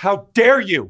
How dare you?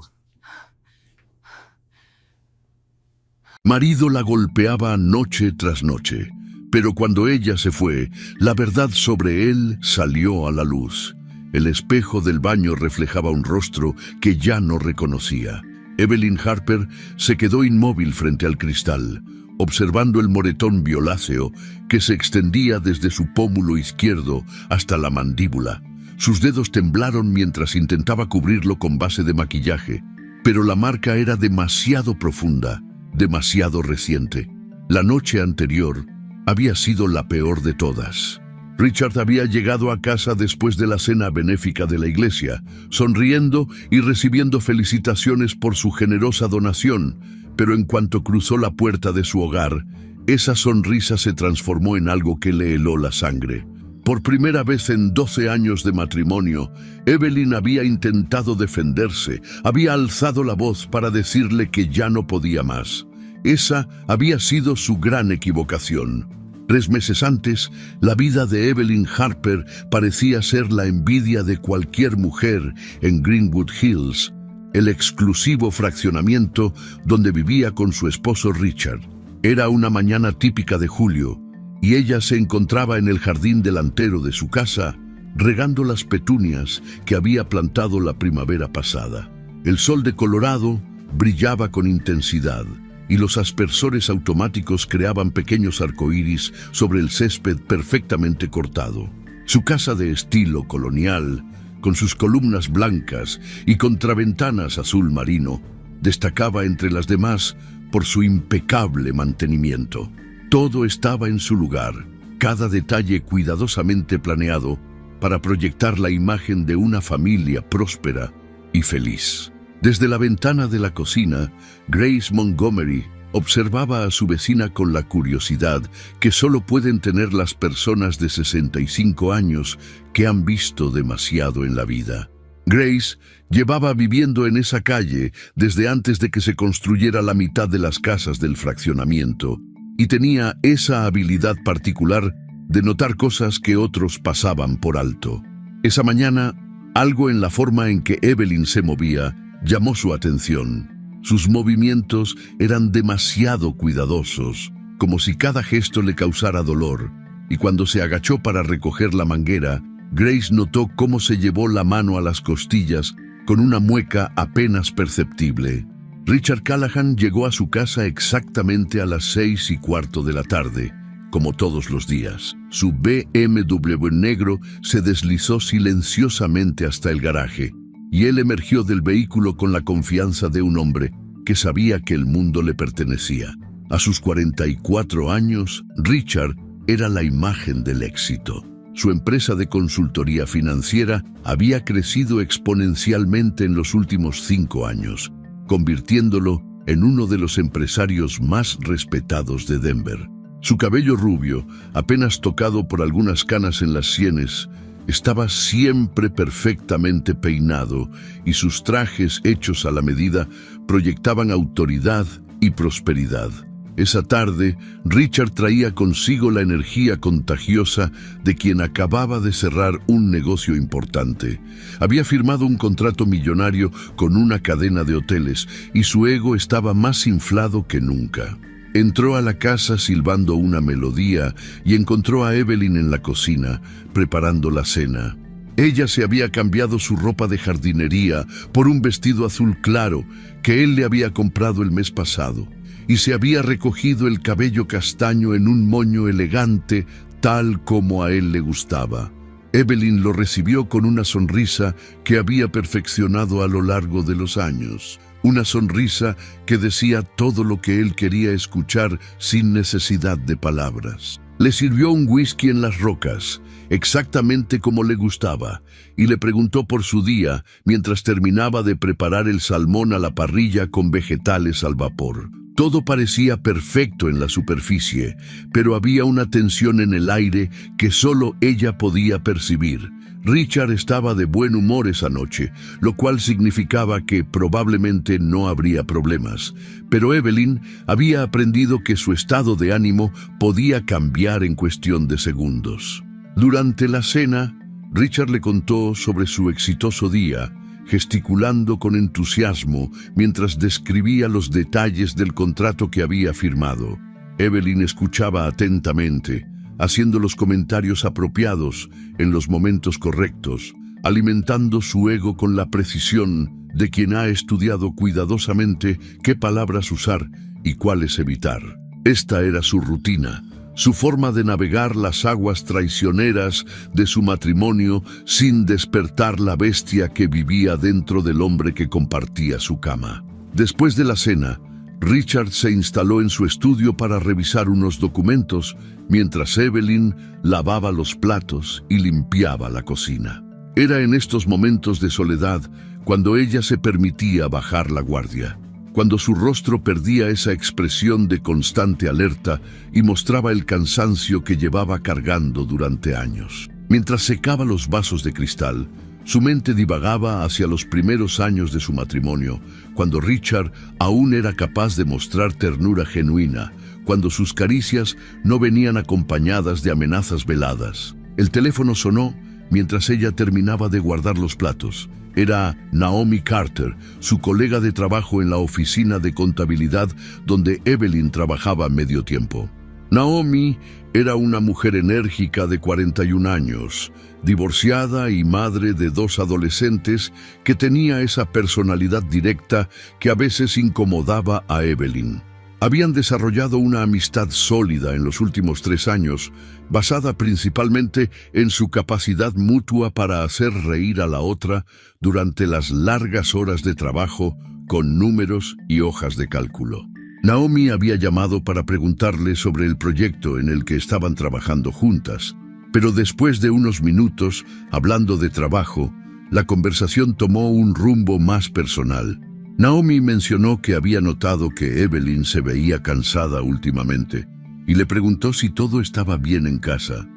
Marido la golpeaba noche tras noche, pero cuando ella se fue, la verdad sobre él salió a la luz. El espejo del baño reflejaba un rostro que ya no reconocía. Evelyn Harper se quedó inmóvil frente al cristal, observando el moretón violáceo que se extendía desde su pómulo izquierdo hasta la mandíbula. Sus dedos temblaron mientras intentaba cubrirlo con base de maquillaje, pero la marca era demasiado profunda, demasiado reciente. La noche anterior había sido la peor de todas. Richard había llegado a casa después de la cena benéfica de la iglesia, sonriendo y recibiendo felicitaciones por su generosa donación, pero en cuanto cruzó la puerta de su hogar, esa sonrisa se transformó en algo que le heló la sangre. Por primera vez en 12 años de matrimonio, Evelyn había intentado defenderse, había alzado la voz para decirle que ya no podía más. Esa había sido su gran equivocación. 3 meses antes, la vida de Evelyn Harper parecía ser la envidia de cualquier mujer en Greenwood Hills, el exclusivo fraccionamiento donde vivía con su esposo Richard. Era una mañana típica de julio, y ella se encontraba en el jardín delantero de su casa, regando las petunias que había plantado la primavera pasada. El sol de Colorado brillaba con intensidad, y los aspersores automáticos creaban pequeños arcoíris sobre el césped perfectamente cortado. Su casa de estilo colonial, con sus columnas blancas y contraventanas azul marino, destacaba entre las demás por su impecable mantenimiento. Todo estaba en su lugar, cada detalle cuidadosamente planeado para proyectar la imagen de una familia próspera y feliz. Desde la ventana de la cocina, Grace Montgomery observaba a su vecina con la curiosidad que solo pueden tener las personas de 65 años que han visto demasiado en la vida. Grace llevaba viviendo en esa calle desde antes de que se construyera la mitad de las casas del fraccionamiento, y tenía esa habilidad particular de notar cosas que otros pasaban por alto. Esa mañana, algo en la forma en que Evelyn se movía llamó su atención. Sus movimientos eran demasiado cuidadosos, como si cada gesto le causara dolor, y cuando se agachó para recoger la manguera, Grace notó cómo se llevó la mano a las costillas con una mueca apenas perceptible. Richard Callahan llegó a su casa exactamente a las 6:15 de la tarde, como todos los días. Su BMW negro se deslizó silenciosamente hasta el garaje, y él emergió del vehículo con la confianza de un hombre que sabía que el mundo le pertenecía. A sus 44 años, Richard era la imagen del éxito. Su empresa de consultoría financiera había crecido exponencialmente en los últimos 5 años, convirtiéndolo en uno de los empresarios más respetados de Denver. Su cabello rubio, apenas tocado por algunas canas en las sienes, estaba siempre perfectamente peinado, y sus trajes hechos a la medida proyectaban autoridad y prosperidad. Esa tarde, Richard traía consigo la energía contagiosa de quien acababa de cerrar un negocio importante. Había firmado un contrato millonario con una cadena de hoteles, y su ego estaba más inflado que nunca. Entró a la casa silbando una melodía y encontró a Evelyn en la cocina, preparando la cena. Ella se había cambiado su ropa de jardinería por un vestido azul claro que él le había comprado el mes pasado, y se había recogido el cabello castaño en un moño elegante, tal como a él le gustaba. Evelyn lo recibió con una sonrisa que había perfeccionado a lo largo de los años. Una sonrisa que decía todo lo que él quería escuchar sin necesidad de palabras. Le sirvió un whisky en las rocas, exactamente como le gustaba, y le preguntó por su día mientras terminaba de preparar el salmón a la parrilla con vegetales al vapor. Todo parecía perfecto en la superficie, pero había una tensión en el aire que solo ella podía percibir. Richard estaba de buen humor esa noche, lo cual significaba que probablemente no habría problemas. Pero Evelyn había aprendido que su estado de ánimo podía cambiar en cuestión de segundos. Durante la cena, Richard le contó sobre su exitoso día gesticulando con entusiasmo mientras describía los detalles del contrato que había firmado. Evelyn escuchaba atentamente, haciendo los comentarios apropiados en los momentos correctos, alimentando su ego con la precisión de quien ha estudiado cuidadosamente qué palabras usar y cuáles evitar. Esta era su rutina, su forma de navegar las aguas traicioneras de su matrimonio sin despertar la bestia que vivía dentro del hombre que compartía su cama. Después de la cena, Richard se instaló en su estudio para revisar unos documentos, mientras Evelyn lavaba los platos y limpiaba la cocina. Era en estos momentos de soledad cuando ella se permitía bajar la guardia, cuando su rostro perdía esa expresión de constante alerta y mostraba el cansancio que llevaba cargando durante años. Mientras secaba los vasos de cristal, su mente divagaba hacia los primeros años de su matrimonio, cuando Richard aún era capaz de mostrar ternura genuina, cuando sus caricias no venían acompañadas de amenazas veladas. El teléfono sonó mientras ella terminaba de guardar los platos. Era Naomi Carter, su colega de trabajo en la oficina de contabilidad donde Evelyn trabajaba medio tiempo. Naomi era una mujer enérgica de 41 años, divorciada y madre de 2 adolescentes que tenía esa personalidad directa que a veces incomodaba a Evelyn. Habían desarrollado una amistad sólida en los últimos 3 años, basada principalmente en su capacidad mutua para hacer reír a la otra durante las largas horas de trabajo con números y hojas de cálculo. Naomi había llamado para preguntarle sobre el proyecto en el que estaban trabajando juntas, pero después de unos minutos, hablando de trabajo, la conversación tomó un rumbo más personal. Naomi mencionó que había notado que Evelyn se veía cansada últimamente y le preguntó si todo estaba bien en casa.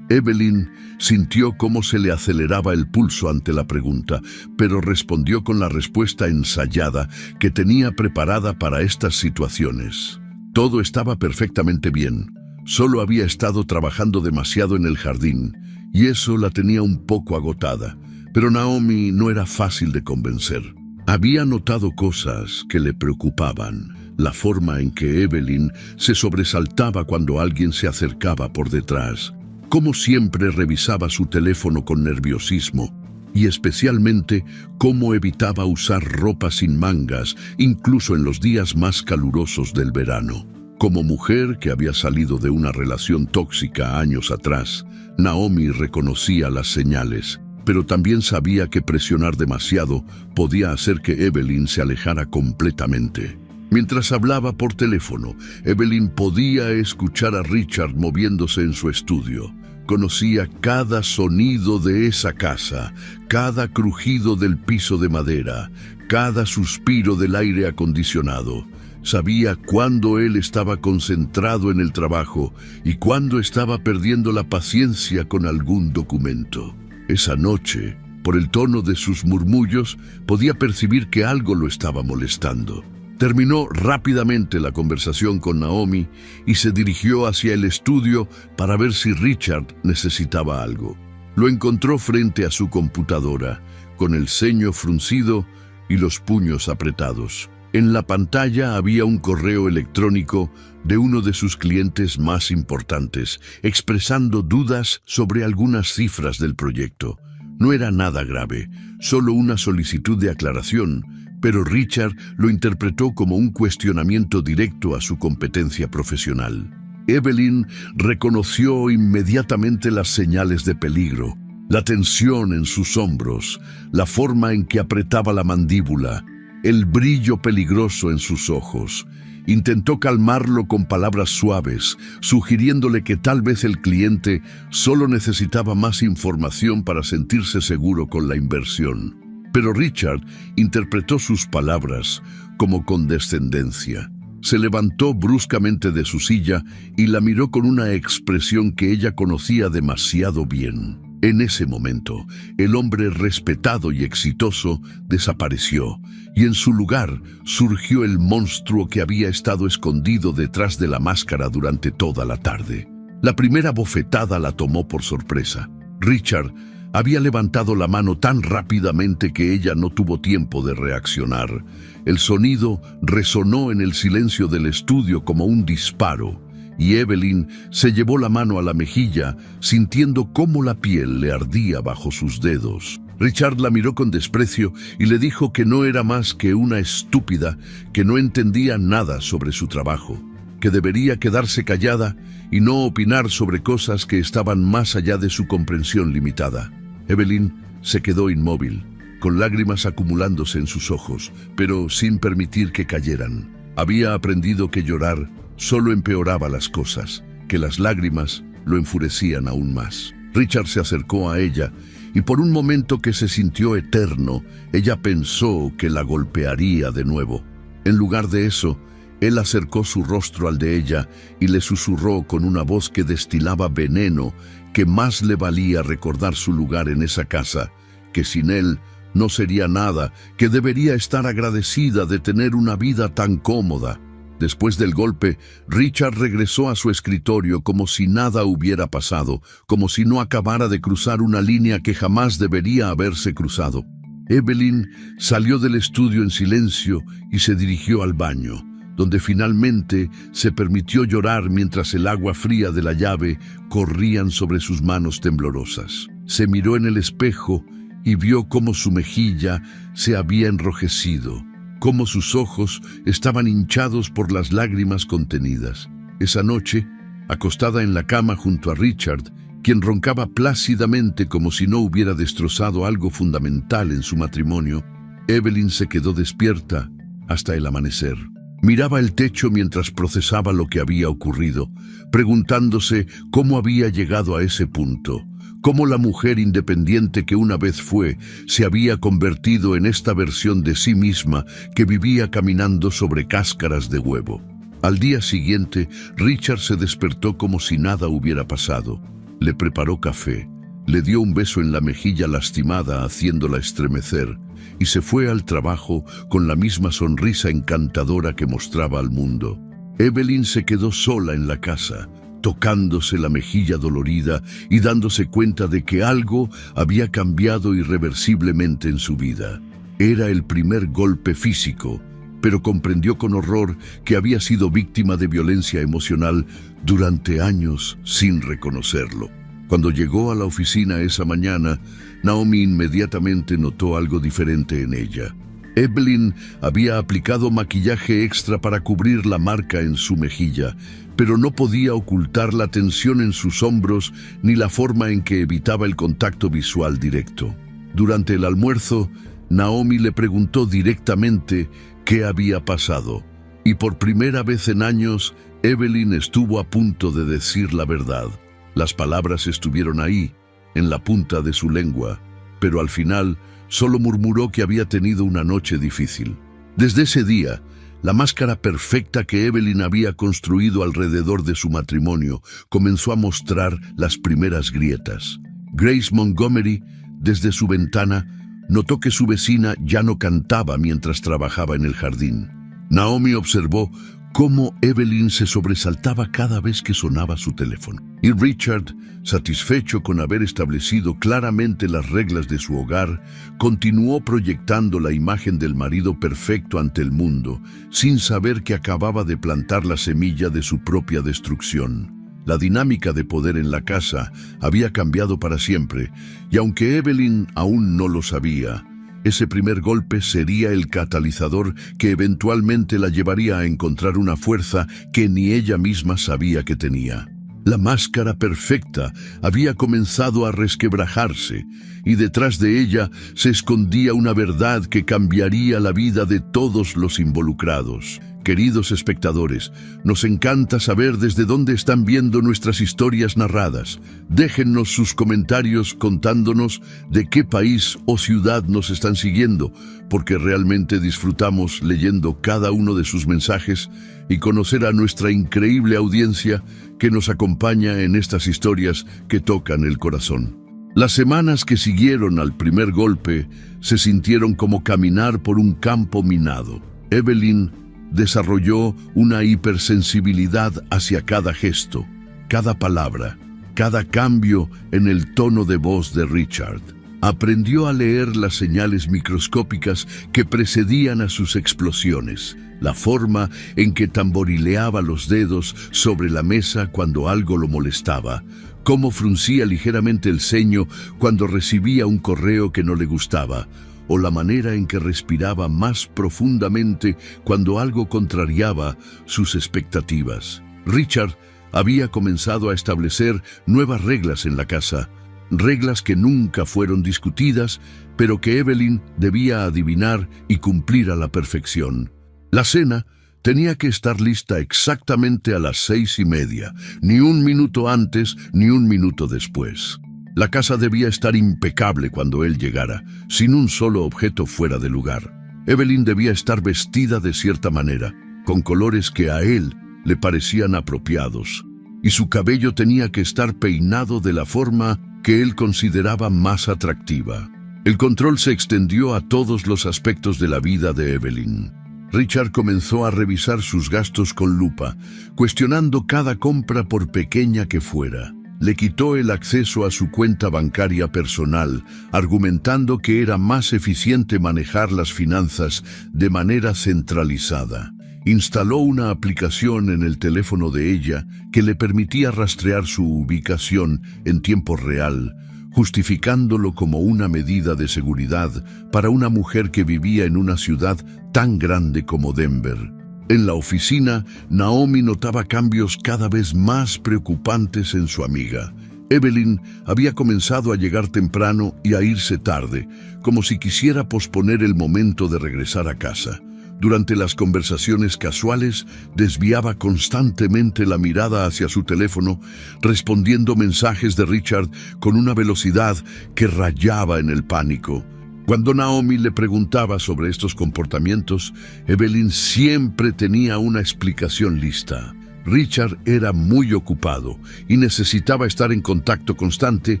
Evelyn sintió cómo se le aceleraba el pulso ante la pregunta, pero respondió con la respuesta ensayada que tenía preparada para estas situaciones. Todo estaba perfectamente bien. Solo había estado trabajando demasiado en el jardín y eso la tenía un poco agotada, pero Naomi no era fácil de convencer. Había notado cosas que le preocupaban, la forma en que Evelyn se sobresaltaba cuando alguien se acercaba por detrás, cómo siempre revisaba su teléfono con nerviosismo y especialmente cómo evitaba usar ropa sin mangas, incluso en los días más calurosos del verano. Como mujer que había salido de una relación tóxica años atrás, Naomi reconocía las señales, pero también sabía que presionar demasiado podía hacer que Evelyn se alejara completamente. Mientras hablaba por teléfono, Evelyn podía escuchar a Richard moviéndose en su estudio. Conocía cada sonido de esa casa, cada crujido del piso de madera, cada suspiro del aire acondicionado. Sabía cuándo él estaba concentrado en el trabajo y cuándo estaba perdiendo la paciencia con algún documento. Esa noche, por el tono de sus murmullos, podía percibir que algo lo estaba molestando. Terminó rápidamente la conversación con Naomi y se dirigió hacia el estudio para ver si Richard necesitaba algo. Lo encontró frente a su computadora, con el ceño fruncido y los puños apretados. En la pantalla había un correo electrónico de uno de sus clientes más importantes, expresando dudas sobre algunas cifras del proyecto. No era nada grave, solo una solicitud de aclaración, pero Richard lo interpretó como un cuestionamiento directo a su competencia profesional. Evelyn reconoció inmediatamente las señales de peligro, la tensión en sus hombros, la forma en que apretaba la mandíbula, el brillo peligroso en sus ojos. Intentó calmarlo con palabras suaves, sugiriéndole que tal vez el cliente solo necesitaba más información para sentirse seguro con la inversión. Pero Richard interpretó sus palabras como condescendencia. Se levantó bruscamente de su silla y la miró con una expresión que ella conocía demasiado bien. En ese momento, el hombre respetado y exitoso desapareció, y en su lugar surgió el monstruo que había estado escondido detrás de la máscara durante toda la tarde. La primera bofetada la tomó por sorpresa. Richard había levantado la mano tan rápidamente que ella no tuvo tiempo de reaccionar. El sonido resonó en el silencio del estudio como un disparo, y Evelyn se llevó la mano a la mejilla, sintiendo cómo la piel le ardía bajo sus dedos. Richard la miró con desprecio y le dijo que no era más que una estúpida que no entendía nada sobre su trabajo, que debería quedarse callada y no opinar sobre cosas que estaban más allá de su comprensión limitada. Evelyn se quedó inmóvil, con lágrimas acumulándose en sus ojos, pero sin permitir que cayeran. Había aprendido que llorar solo empeoraba las cosas, que las lágrimas lo enfurecían aún más. Richard se acercó a ella y por un momento que se sintió eterno, ella pensó que la golpearía de nuevo. En lugar de eso, él acercó su rostro al de ella y le susurró con una voz que destilaba veneno que más le valía recordar su lugar en esa casa, que sin él no sería nada, que debería estar agradecida de tener una vida tan cómoda. Después del golpe, Richard regresó a su escritorio como si nada hubiera pasado, como si no acabara de cruzar una línea que jamás debería haberse cruzado. Evelyn salió del estudio en silencio y se dirigió al baño, donde finalmente se permitió llorar mientras el agua fría de la llave corrían sobre sus manos temblorosas. Se miró en el espejo y vio cómo su mejilla se había enrojecido, cómo sus ojos estaban hinchados por las lágrimas contenidas. Esa noche, acostada en la cama junto a Richard, quien roncaba plácidamente como si no hubiera destrozado algo fundamental en su matrimonio, Evelyn se quedó despierta hasta el amanecer. Miraba el techo mientras procesaba lo que había ocurrido, preguntándose cómo había llegado a ese punto, cómo la mujer independiente que una vez fue se había convertido en esta versión de sí misma que vivía caminando sobre cáscaras de huevo. Al día siguiente, Richard se despertó como si nada hubiera pasado. Le preparó café, le dio un beso en la mejilla lastimada haciéndola estremecer y se fue al trabajo con la misma sonrisa encantadora que mostraba al mundo. Evelyn se quedó sola en la casa, tocándose la mejilla dolorida y dándose cuenta de que algo había cambiado irreversiblemente en su vida. Era el primer golpe físico, pero comprendió con horror que había sido víctima de violencia emocional durante años sin reconocerlo. Cuando llegó a la oficina esa mañana, Naomi inmediatamente notó algo diferente en ella. Evelyn había aplicado maquillaje extra para cubrir la marca en su mejilla, pero no podía ocultar la tensión en sus hombros ni la forma en que evitaba el contacto visual directo. Durante el almuerzo, Naomi le preguntó directamente qué había pasado, y por primera vez en años, Evelyn estuvo a punto de decir la verdad. Las palabras estuvieron ahí, en la punta de su lengua, pero al final solo murmuró que había tenido una noche difícil. Desde ese día, la máscara perfecta que Evelyn había construido alrededor de su matrimonio comenzó a mostrar las primeras grietas. Grace Montgomery, desde su ventana, notó que su vecina ya no cantaba mientras trabajaba en el jardín. Naomi observó cómo Evelyn se sobresaltaba cada vez que sonaba su teléfono. Y Richard, satisfecho con haber establecido claramente las reglas de su hogar, continuó proyectando la imagen del marido perfecto ante el mundo, sin saber que acababa de plantar la semilla de su propia destrucción. La dinámica de poder en la casa había cambiado para siempre, y aunque Evelyn aún no lo sabía, ese primer golpe sería el catalizador que eventualmente la llevaría a encontrar una fuerza que ni ella misma sabía que tenía. La máscara perfecta había comenzado a resquebrajarse, y detrás de ella se escondía una verdad que cambiaría la vida de todos los involucrados. Queridos espectadores, nos encanta saber desde dónde están viendo nuestras historias narradas. Déjennos sus comentarios contándonos de qué país o ciudad nos están siguiendo, porque realmente disfrutamos leyendo cada uno de sus mensajes y conocer a nuestra increíble audiencia que nos acompaña en estas historias que tocan el corazón. Las semanas que siguieron al primer golpe se sintieron como caminar por un campo minado. Evelyn desarrolló una hipersensibilidad hacia cada gesto, cada palabra, cada cambio en el tono de voz de Richard. Aprendió a leer las señales microscópicas que precedían a sus explosiones, la forma en que tamborileaba los dedos sobre la mesa cuando algo lo molestaba, cómo fruncía ligeramente el ceño cuando recibía un correo que no le gustaba, o la manera en que respiraba más profundamente cuando algo contrariaba sus expectativas. Richard había comenzado a establecer nuevas reglas en la casa, reglas que nunca fueron discutidas, pero que Evelyn debía adivinar y cumplir a la perfección. La cena tenía que estar lista exactamente a las 6:30, ni un minuto antes ni un minuto después. La casa debía estar impecable cuando él llegara, sin un solo objeto fuera de lugar. Evelyn debía estar vestida de cierta manera, con colores que a él le parecían apropiados, y su cabello tenía que estar peinado de la forma que él consideraba más atractiva. El control se extendió a todos los aspectos de la vida de Evelyn. Richard comenzó a revisar sus gastos con lupa, cuestionando cada compra por pequeña que fuera. Le quitó el acceso a su cuenta bancaria personal, argumentando que era más eficiente manejar las finanzas de manera centralizada. Instaló una aplicación en el teléfono de ella que le permitía rastrear su ubicación en tiempo real, justificándolo como una medida de seguridad para una mujer que vivía en una ciudad tan grande como Denver. En la oficina, Naomi notaba cambios cada vez más preocupantes en su amiga. Evelyn había comenzado a llegar temprano y a irse tarde, como si quisiera posponer el momento de regresar a casa. Durante las conversaciones casuales, desviaba constantemente la mirada hacia su teléfono, respondiendo mensajes de Richard con una velocidad que rayaba en el pánico. Cuando Naomi le preguntaba sobre estos comportamientos, Evelyn siempre tenía una explicación lista. Richard era muy ocupado y necesitaba estar en contacto constante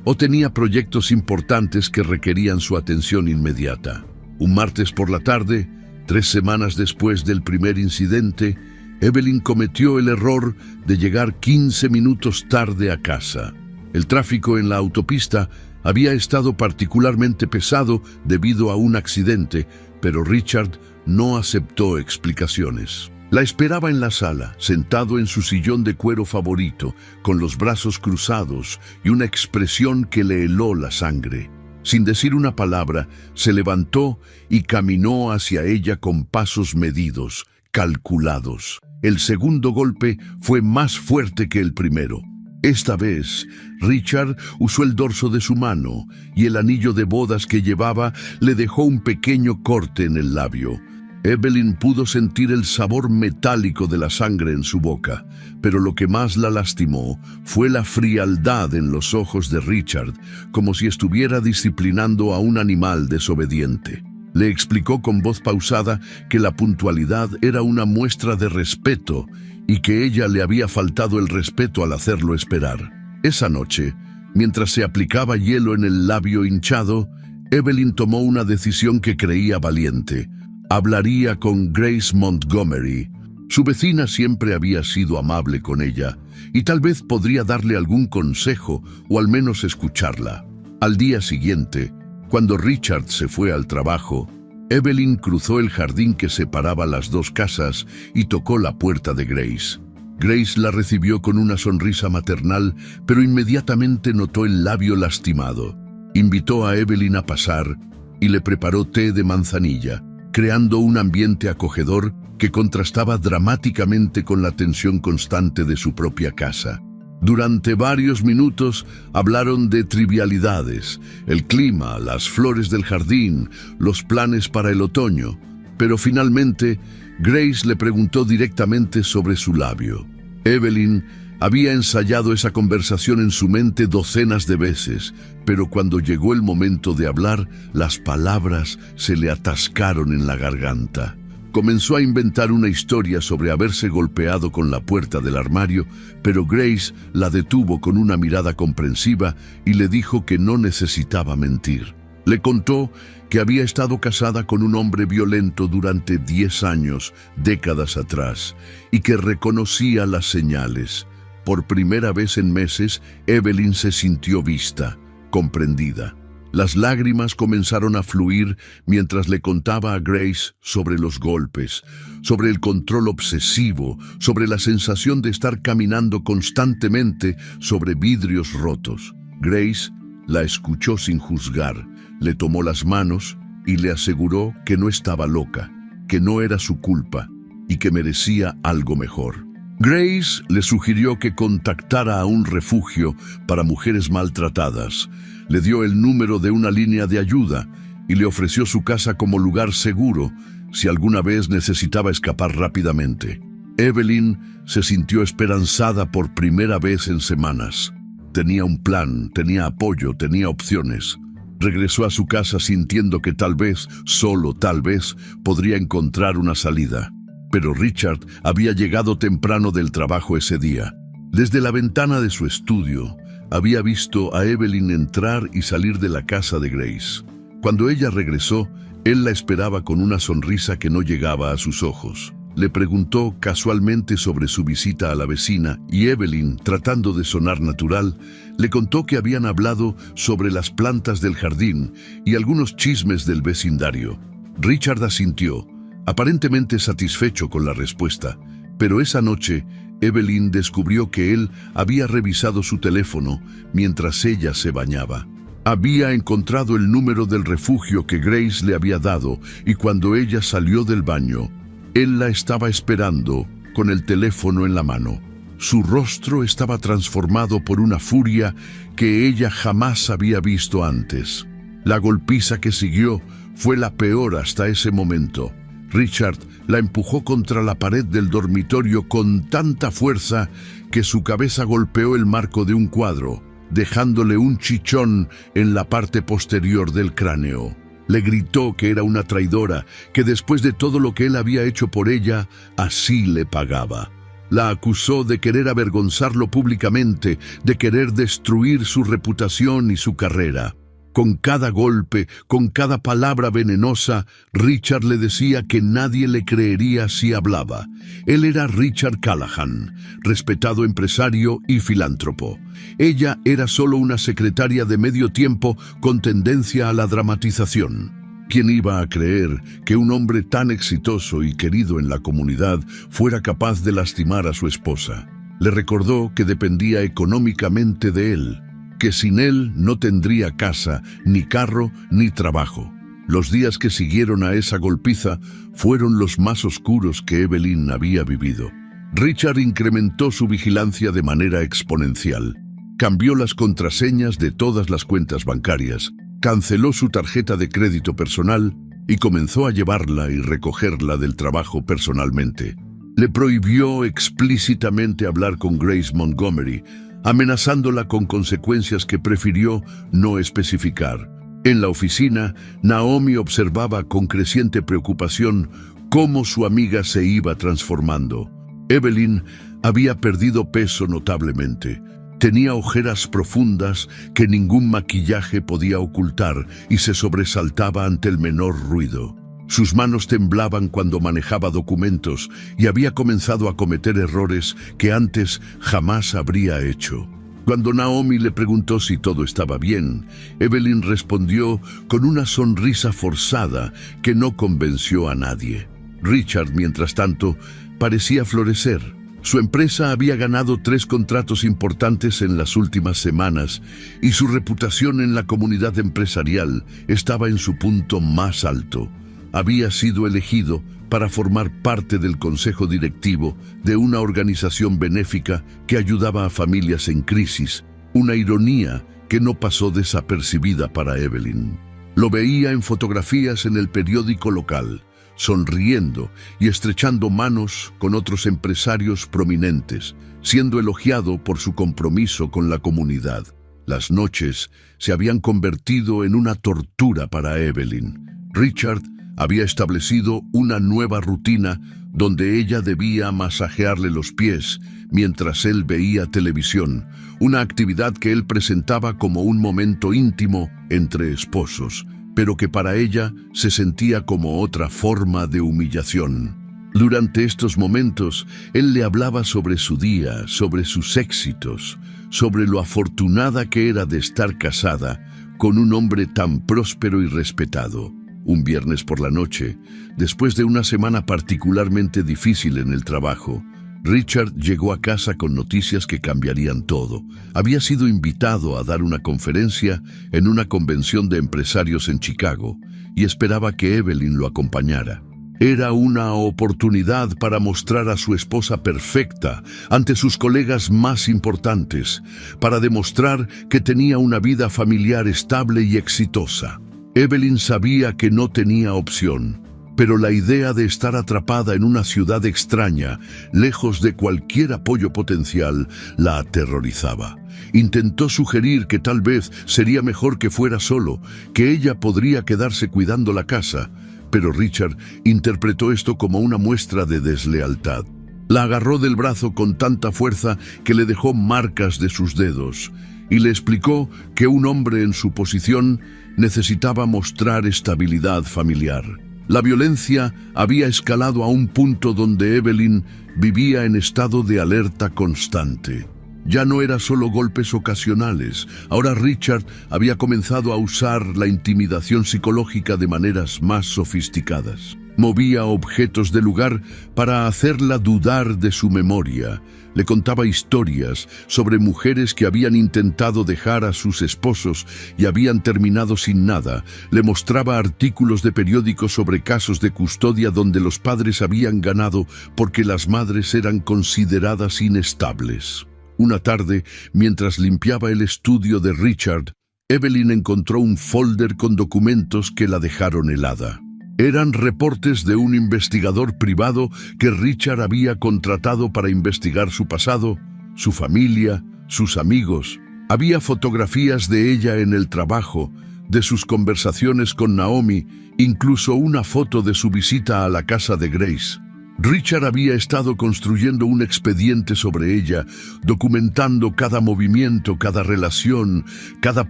o tenía proyectos importantes que requerían su atención inmediata. Un martes por la tarde, 3 semanas después del primer incidente, Evelyn cometió el error de llegar 15 minutos tarde a casa. El tráfico en la autopista había estado particularmente pesado debido a un accidente, pero Richard no aceptó explicaciones. La esperaba en la sala, sentado en su sillón de cuero favorito, con los brazos cruzados y una expresión que le heló la sangre. Sin decir una palabra, se levantó y caminó hacia ella con pasos medidos, calculados. El segundo golpe fue más fuerte que el primero. Esta vez, Richard usó el dorso de su mano y el anillo de bodas que llevaba le dejó un pequeño corte en el labio. Evelyn pudo sentir el sabor metálico de la sangre en su boca, pero lo que más la lastimó fue la frialdad en los ojos de Richard, como si estuviera disciplinando a un animal desobediente. Le explicó con voz pausada que la puntualidad era una muestra de respeto y que ella le había faltado el respeto al hacerlo esperar. Esa noche, mientras se aplicaba hielo en el labio hinchado, Evelyn tomó una decisión que creía valiente. Hablaría con Grace Montgomery. Su vecina siempre había sido amable con ella y tal vez podría darle algún consejo o al menos escucharla. Al día siguiente, cuando Richard se fue al trabajo, Evelyn cruzó el jardín que separaba las dos casas y tocó la puerta de Grace. Grace la recibió con una sonrisa maternal, pero inmediatamente notó el labio lastimado. Invitó a Evelyn a pasar y le preparó té de manzanilla, creando un ambiente acogedor que contrastaba dramáticamente con la tensión constante de su propia casa. Durante varios minutos hablaron de trivialidades, el clima, las flores del jardín, los planes para el otoño, pero finalmente Grace le preguntó directamente sobre su labio. Evelyn había ensayado esa conversación en su mente docenas de veces, pero cuando llegó el momento de hablar, las palabras se le atascaron en la garganta. Comenzó a inventar una historia sobre haberse golpeado con la puerta del armario, pero Grace la detuvo con una mirada comprensiva y le dijo que no necesitaba mentir. Le contó que había estado casada con un hombre violento durante 10 años, décadas atrás, y que reconocía las señales. Por primera vez en meses, Evelyn se sintió vista, comprendida. Las lágrimas comenzaron a fluir mientras le contaba a Grace sobre los golpes, sobre el control obsesivo, sobre la sensación de estar caminando constantemente sobre vidrios rotos. Grace la escuchó sin juzgar, le tomó las manos y le aseguró que no estaba loca, que no era su culpa y que merecía algo mejor. Grace le sugirió que contactara a un refugio para mujeres maltratadas. Le dio el número de una línea de ayuda y le ofreció su casa como lugar seguro si alguna vez necesitaba escapar rápidamente. Evelyn se sintió esperanzada por primera vez en semanas. Tenía un plan, tenía apoyo, tenía opciones. Regresó a su casa sintiendo que tal vez, solo tal vez, podría encontrar una salida. Pero Richard había llegado temprano del trabajo ese día. Desde la ventana de su estudio, había visto a Evelyn entrar y salir de la casa de Grace. Cuando ella regresó, él la esperaba con una sonrisa que no llegaba a sus ojos. Le preguntó casualmente sobre su visita a la vecina y Evelyn, tratando de sonar natural, le contó que habían hablado sobre las plantas del jardín y algunos chismes del vecindario. Richard asintió, aparentemente satisfecho con la respuesta, pero esa noche Evelyn descubrió que él había revisado su teléfono mientras ella se bañaba. Había encontrado el número del refugio que Grace le había dado y cuando ella salió del baño, él la estaba esperando con el teléfono en la mano. Su rostro estaba transformado por una furia que ella jamás había visto antes. La golpiza que siguió fue la peor hasta ese momento. Richard la empujó contra la pared del dormitorio con tanta fuerza que su cabeza golpeó el marco de un cuadro, dejándole un chichón en la parte posterior del cráneo. Le gritó que era una traidora, que después de todo lo que él había hecho por ella, así le pagaba. La acusó de querer avergonzarlo públicamente, de querer destruir su reputación y su carrera. Con cada golpe, con cada palabra venenosa, Richard le decía que nadie le creería si hablaba. Él era Richard Callahan, respetado empresario y filántropo. Ella era solo una secretaria de medio tiempo con tendencia a la dramatización. ¿Quién iba a creer que un hombre tan exitoso y querido en la comunidad fuera capaz de lastimar a su esposa? Le recordó que dependía económicamente de él, que sin él no tendría casa, ni carro, ni trabajo. Los días que siguieron a esa golpiza fueron los más oscuros que Evelyn había vivido. Richard incrementó su vigilancia de manera exponencial. Cambió las contraseñas de todas las cuentas bancarias, canceló su tarjeta de crédito personal y comenzó a llevarla y recogerla del trabajo personalmente. Le prohibió explícitamente hablar con Grace Montgomery, amenazándola con consecuencias que prefirió no especificar. En la oficina, Naomi observaba con creciente preocupación cómo su amiga se iba transformando. Evelyn había perdido peso notablemente. Tenía ojeras profundas que ningún maquillaje podía ocultar y se sobresaltaba ante el menor ruido. Sus manos temblaban cuando manejaba documentos y había comenzado a cometer errores que antes jamás habría hecho. Cuando Naomi le preguntó si todo estaba bien, Evelyn respondió con una sonrisa forzada que no convenció a nadie. Richard, mientras tanto, parecía florecer. Su empresa había ganado 3 contratos importantes en las últimas semanas y su reputación en la comunidad empresarial estaba en su punto más alto. Había sido elegido para formar parte del consejo directivo de una organización benéfica que ayudaba a familias en crisis, una ironía que no pasó desapercibida para Evelyn. Lo veía en fotografías en el periódico local, sonriendo y estrechando manos con otros empresarios prominentes, siendo elogiado por su compromiso con la comunidad. Las noches se habían convertido en una tortura para Evelyn. Richard había establecido una nueva rutina donde ella debía masajearle los pies mientras él veía televisión, una actividad que él presentaba como un momento íntimo entre esposos, pero que para ella se sentía como otra forma de humillación. Durante estos momentos, él le hablaba sobre su día, sobre sus éxitos, sobre lo afortunada que era de estar casada con un hombre tan próspero y respetado. Un viernes por la noche, después de una semana particularmente difícil en el trabajo, Richard llegó a casa con noticias que cambiarían todo. Había sido invitado a dar una conferencia en una convención de empresarios en Chicago y esperaba que Evelyn lo acompañara. Era una oportunidad para mostrar a su esposa perfecta ante sus colegas más importantes, para demostrar que tenía una vida familiar estable y exitosa. Evelyn sabía que no tenía opción, pero la idea de estar atrapada en una ciudad extraña, lejos de cualquier apoyo potencial, la aterrorizaba. Intentó sugerir que tal vez sería mejor que fuera solo, que ella podría quedarse cuidando la casa, pero Richard interpretó esto como una muestra de deslealtad. La agarró del brazo con tanta fuerza que le dejó marcas de sus dedos y le explicó que un hombre en su posición necesitaba mostrar estabilidad familiar. La violencia había escalado a un punto donde Evelyn vivía en estado de alerta constante. Ya no era solo golpes ocasionales. Ahora Richard había comenzado a usar la intimidación psicológica de maneras más sofisticadas. Movía objetos del lugar para hacerla dudar de su memoria. Le contaba historias sobre mujeres que habían intentado dejar a sus esposos y habían terminado sin nada. Le mostraba artículos de periódicos sobre casos de custodia donde los padres habían ganado porque las madres eran consideradas inestables. Una tarde, mientras limpiaba el estudio de Richard, Evelyn encontró un folder con documentos que la dejaron helada. Eran reportes de un investigador privado que Richard había contratado para investigar su pasado, su familia, sus amigos. Había fotografías de ella en el trabajo, de sus conversaciones con Naomi, incluso una foto de su visita a la casa de Grace. Richard había estado construyendo un expediente sobre ella, documentando cada movimiento, cada relación, cada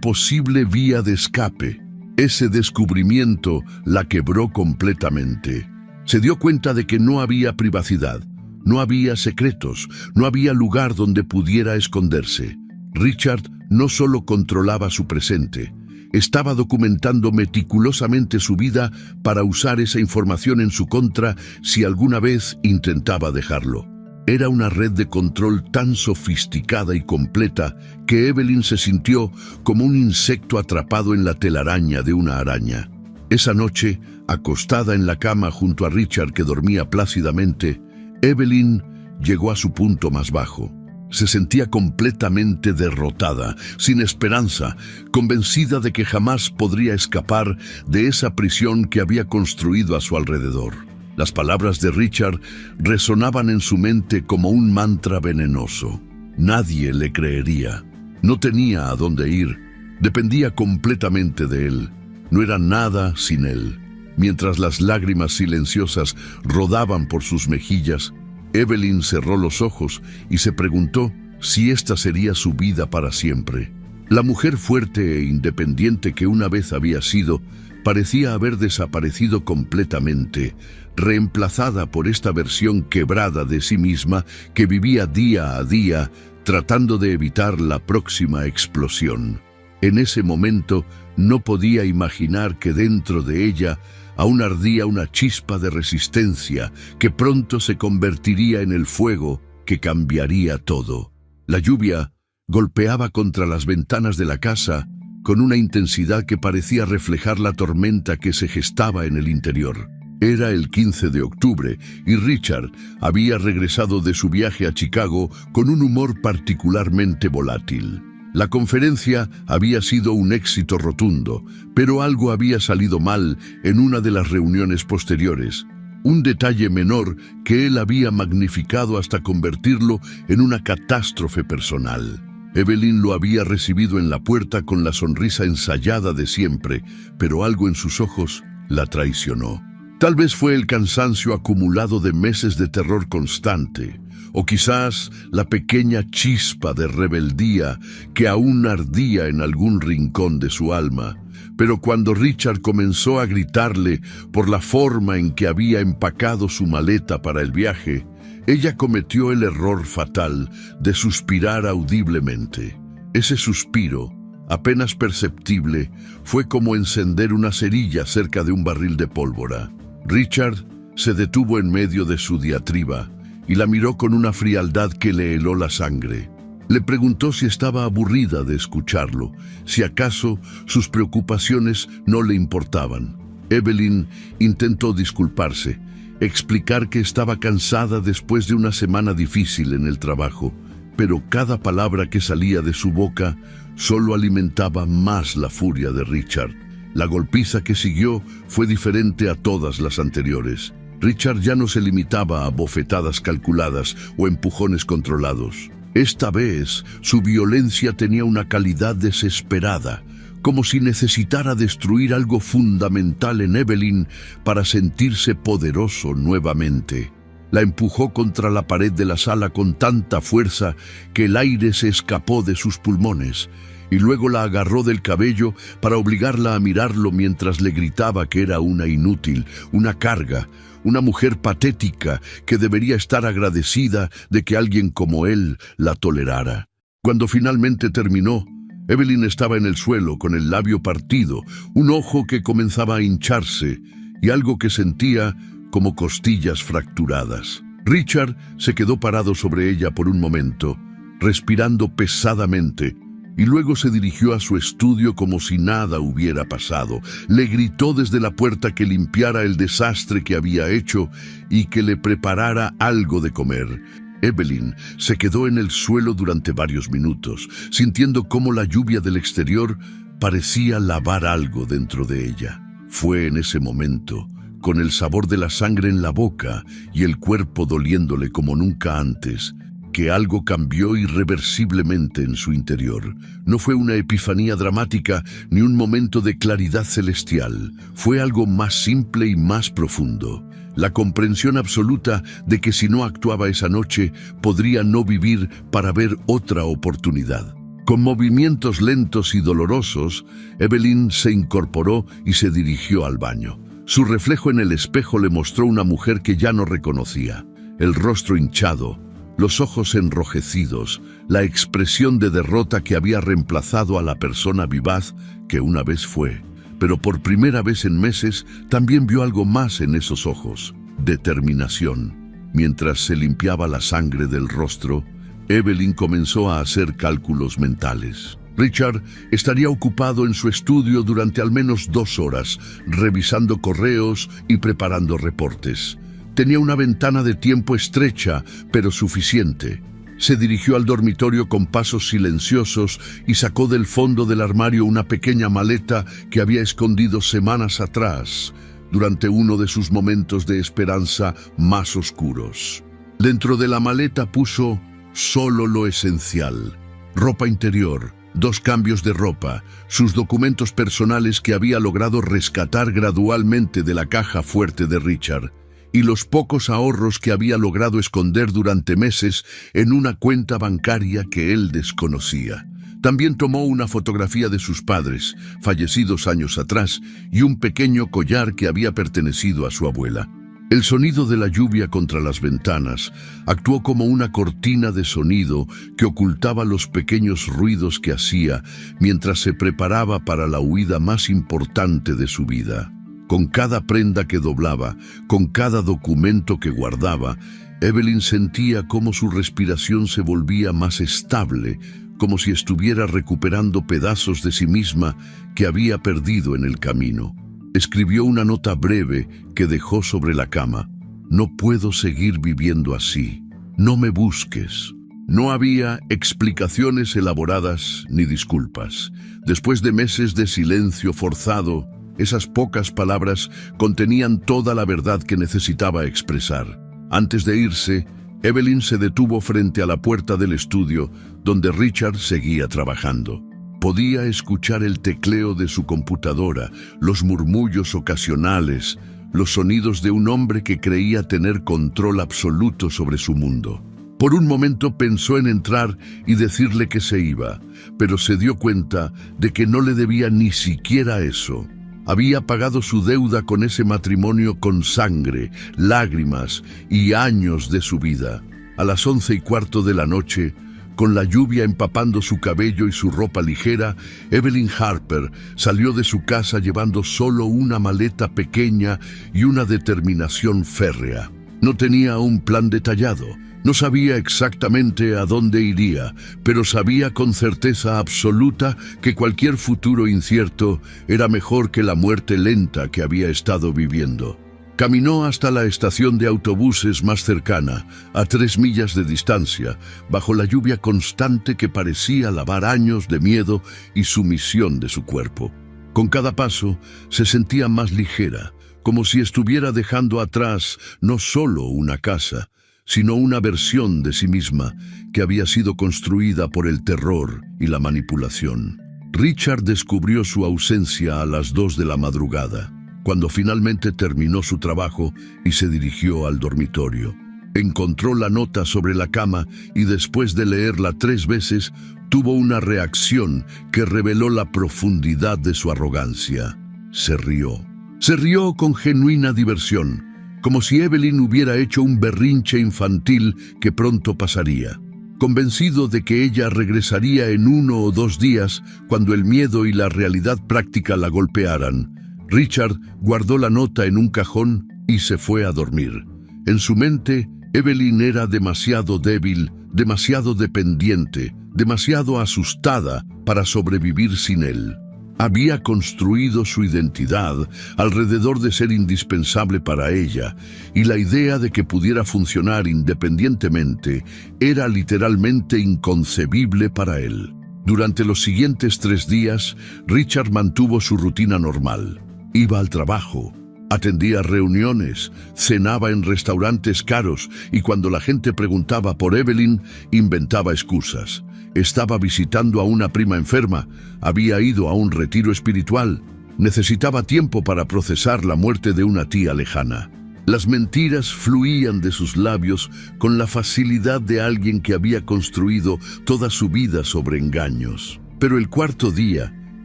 posible vía de escape. Ese descubrimiento la quebró completamente. Se dio cuenta de que no había privacidad, no había secretos, no había lugar donde pudiera esconderse. Richard no solo controlaba su presente, estaba documentando meticulosamente su vida para usar esa información en su contra si alguna vez intentaba dejarlo. Era una red de control tan sofisticada y completa que Evelyn se sintió como un insecto atrapado en la telaraña de una araña. Esa noche, acostada en la cama junto a Richard que dormía plácidamente, Evelyn llegó a su punto más bajo. Se sentía completamente derrotada, sin esperanza, convencida de que jamás podría escapar de esa prisión que había construido a su alrededor. Las palabras de Richard resonaban en su mente como un mantra venenoso. Nadie le creería. No tenía a dónde ir. Dependía completamente de él. No era nada sin él. Mientras las lágrimas silenciosas rodaban por sus mejillas, Evelyn cerró los ojos y se preguntó si esta sería su vida para siempre. La mujer fuerte e independiente que una vez había sido, parecía haber desaparecido completamente, reemplazada por esta versión quebrada de sí misma que vivía día a día tratando de evitar la próxima explosión. En ese momento no podía imaginar que dentro de ella aún ardía una chispa de resistencia que pronto se convertiría en el fuego que cambiaría todo. La lluvia golpeaba contra las ventanas de la casa con una intensidad que parecía reflejar la tormenta que se gestaba en el interior. Era el 15 de octubre y Richard había regresado de su viaje a Chicago con un humor particularmente volátil. La conferencia había sido un éxito rotundo, pero algo había salido mal en una de las reuniones posteriores. Un detalle menor que él había magnificado hasta convertirlo en una catástrofe personal. Evelyn lo había recibido en la puerta con la sonrisa ensayada de siempre, pero algo en sus ojos la traicionó. Tal vez fue el cansancio acumulado de meses de terror constante, o quizás la pequeña chispa de rebeldía que aún ardía en algún rincón de su alma, Pero cuando Richard comenzó a gritarle por la forma en que había empacado su maleta para el viaje, ella cometió el error fatal de suspirar audiblemente. Ese suspiro, apenas perceptible, fue como encender una cerilla cerca de un barril de pólvora. Richard se detuvo en medio de su diatriba y la miró con una frialdad que le heló la sangre. Le preguntó si estaba aburrida de escucharlo, si acaso sus preocupaciones no le importaban. Evelyn intentó disculparse, explicar que estaba cansada después de una semana difícil en el trabajo, pero cada palabra que salía de su boca solo alimentaba más la furia de Richard. La golpiza que siguió fue diferente a todas las anteriores. Richard ya no se limitaba a bofetadas calculadas o empujones controlados. Esta vez, su violencia tenía una calidad desesperada, como si necesitara destruir algo fundamental en Evelyn para sentirse poderoso nuevamente. La empujó contra la pared de la sala con tanta fuerza que el aire se escapó de sus pulmones, y luego la agarró del cabello para obligarla a mirarlo mientras le gritaba que era una inútil, una carga, una mujer patética que debería estar agradecida de que alguien como él la tolerara. Cuando finalmente terminó, Evelyn estaba en el suelo con el labio partido, un ojo que comenzaba a hincharse y algo que sentía como costillas fracturadas. Richard se quedó parado sobre ella por un momento, respirando pesadamente, y luego se dirigió a su estudio como si nada hubiera pasado. Le gritó desde la puerta que limpiara el desastre que había hecho y que le preparara algo de comer. Evelyn se quedó en el suelo durante varios minutos, sintiendo cómo la lluvia del exterior parecía lavar algo dentro de ella. Fue en ese momento, con el sabor de la sangre en la boca y el cuerpo doliéndole como nunca antes, que algo cambió irreversiblemente en su interior. No fue una epifanía dramática ni un momento de claridad celestial. Fue algo más simple y más profundo. La comprensión absoluta de que si no actuaba esa noche, podría no vivir para ver otra oportunidad. Con movimientos lentos y dolorosos, Evelyn se incorporó y se dirigió al baño. Su reflejo en el espejo le mostró una mujer que ya no reconocía. El rostro hinchado, los ojos enrojecidos, la expresión de derrota que había reemplazado a la persona vivaz que una vez fue. Pero por primera vez en meses también vio algo más en esos ojos: determinación. Mientras se limpiaba la sangre del rostro, Evelyn comenzó a hacer cálculos mentales. Richard estaría ocupado en su estudio durante al menos 2 horas, revisando correos y preparando reportes. Tenía una ventana de tiempo estrecha, pero suficiente. Se dirigió al dormitorio con pasos silenciosos y sacó del fondo del armario una pequeña maleta que había escondido semanas atrás, durante uno de sus momentos de esperanza más oscuros. Dentro de la maleta puso solo lo esencial: ropa interior, 2 cambios de ropa, sus documentos personales que había logrado rescatar gradualmente de la caja fuerte de Richard, y los pocos ahorros que había logrado esconder durante meses en una cuenta bancaria que él desconocía. También tomó una fotografía de sus padres, fallecidos años atrás, y un pequeño collar que había pertenecido a su abuela. El sonido de la lluvia contra las ventanas actuó como una cortina de sonido que ocultaba los pequeños ruidos que hacía mientras se preparaba para la huida más importante de su vida. Con cada prenda que doblaba, con cada documento que guardaba, Evelyn sentía cómo su respiración se volvía más estable, como si estuviera recuperando pedazos de sí misma que había perdido en el camino. Escribió una nota breve que dejó sobre la cama. No puedo seguir viviendo así. No me busques. No había explicaciones elaboradas ni disculpas. Después de meses de silencio forzado, esas pocas palabras contenían toda la verdad que necesitaba expresar. Antes de irse, Evelyn se detuvo frente a la puerta del estudio, donde Richard seguía trabajando. Podía escuchar el tecleo de su computadora, los murmullos ocasionales, los sonidos de un hombre que creía tener control absoluto sobre su mundo. Por un momento pensó en entrar y decirle que se iba, pero se dio cuenta de que no le debía ni siquiera eso. Había pagado su deuda con ese matrimonio con sangre, lágrimas y años de su vida. A las 11:15 de la noche, con la lluvia empapando su cabello y su ropa ligera, Evelyn Harper salió de su casa llevando solo una maleta pequeña y una determinación férrea. No tenía un plan detallado. No sabía exactamente a dónde iría, pero sabía con certeza absoluta que cualquier futuro incierto era mejor que la muerte lenta que había estado viviendo. Caminó hasta la estación de autobuses más cercana, a 3 millas de distancia, bajo la lluvia constante que parecía lavar años de miedo y sumisión de su cuerpo. Con cada paso se sentía más ligera, como si estuviera dejando atrás no solo una casa, sino una versión de sí misma que había sido construida por el terror y la manipulación. Richard descubrió su ausencia a las 2 de la madrugada, cuando finalmente terminó su trabajo y se dirigió al dormitorio. Encontró la nota sobre la cama y después de leerla 3 veces, tuvo una reacción que reveló la profundidad de su arrogancia. Se rió. Se rió con genuina diversión, como si Evelyn hubiera hecho un berrinche infantil que pronto pasaría. Convencido de que ella regresaría en 1 o 2 días, cuando el miedo y la realidad práctica la golpearan, Richard guardó la nota en un cajón y se fue a dormir. En su mente, Evelyn era demasiado débil, demasiado dependiente, demasiado asustada para sobrevivir sin él. Había construido su identidad alrededor de ser indispensable para ella, y la idea de que pudiera funcionar independientemente era literalmente inconcebible para él. Durante los siguientes 3 días, Richard mantuvo su rutina normal. Iba al trabajo, atendía reuniones, cenaba en restaurantes caros y cuando la gente preguntaba por Evelyn, inventaba excusas. Estaba visitando a una prima enferma, había ido a un retiro espiritual, necesitaba tiempo para procesar la muerte de una tía lejana. Las mentiras fluían de sus labios con la facilidad de alguien que había construido toda su vida sobre engaños. Pero el 4.º día,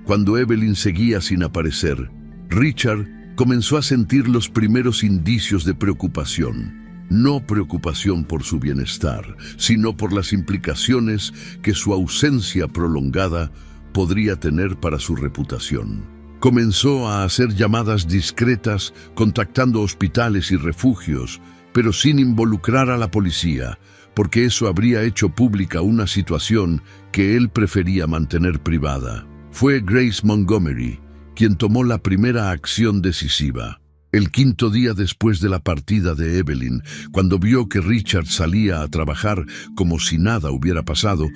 cuando Evelyn seguía sin aparecer, Richard comenzó a sentir los primeros indicios de preocupación. No preocupación por su bienestar, sino por las implicaciones que su ausencia prolongada podría tener para su reputación. Comenzó a hacer llamadas discretas, contactando hospitales y refugios, pero sin involucrar a la policía, porque eso habría hecho pública una situación que él prefería mantener privada. Fue Grace Montgomery quien tomó la primera acción decisiva. El 5.º día después de la partida de Evelyn, cuando vio que Richard salía a trabajar como si nada hubiera pasado,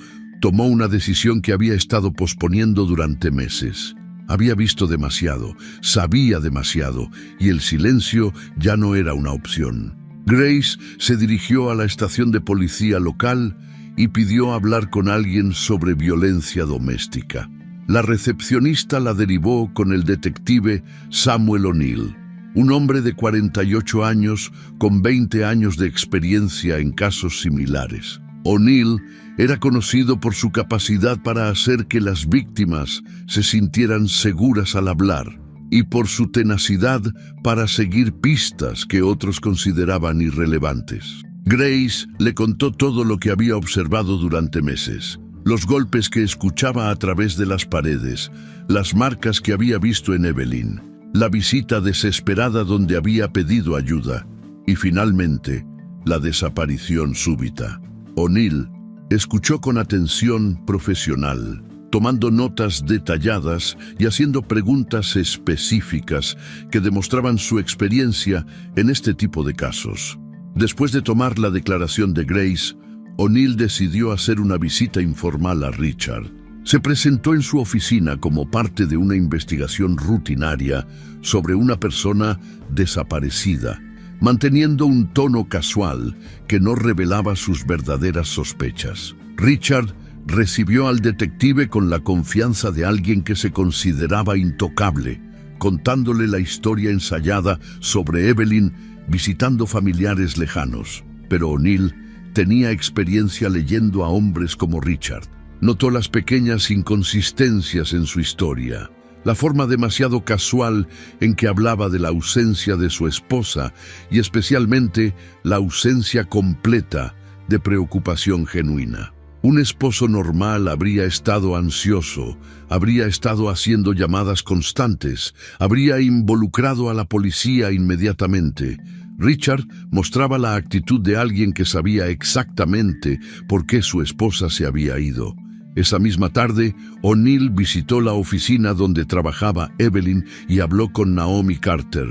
tomó una decisión que había estado posponiendo durante meses. Había visto demasiado, sabía demasiado, y el silencio ya no era una opción. Grace se dirigió a la estación de policía local y pidió hablar con alguien sobre violencia doméstica. La recepcionista la derivó con el detective Samuel O'Neill, un hombre de 48 años con 20 años de experiencia en casos similares. O'Neill era conocido por su capacidad para hacer que las víctimas se sintieran seguras al hablar y por su tenacidad para seguir pistas que otros consideraban irrelevantes. Grace le contó todo lo que había observado durante meses. Los golpes que escuchaba a través de las paredes, las marcas que había visto en Evelyn, la visita desesperada donde había pedido ayuda y finalmente la desaparición súbita. O'Neill escuchó con atención profesional, tomando notas detalladas y haciendo preguntas específicas que demostraban su experiencia en este tipo de casos. Después de tomar la declaración de Grace, O'Neill decidió hacer una visita informal a Richard. Se presentó en su oficina como parte de una investigación rutinaria sobre una persona desaparecida, manteniendo un tono casual que no revelaba sus verdaderas sospechas. Richard recibió al detective con la confianza de alguien que se consideraba intocable, contándole la historia ensayada sobre Evelyn visitando familiares lejanos. Pero O'Neill tenía experiencia leyendo a hombres como Richard. Notó las pequeñas inconsistencias en su historia, la forma demasiado casual en que hablaba de la ausencia de su esposa y especialmente la ausencia completa de preocupación genuina. Un esposo normal habría estado ansioso, habría estado haciendo llamadas constantes, habría involucrado a la policía inmediatamente. Richard mostraba la actitud de alguien que sabía exactamente por qué su esposa se había ido. Esa misma tarde, O'Neill visitó la oficina donde trabajaba Evelyn y habló con Naomi Carter.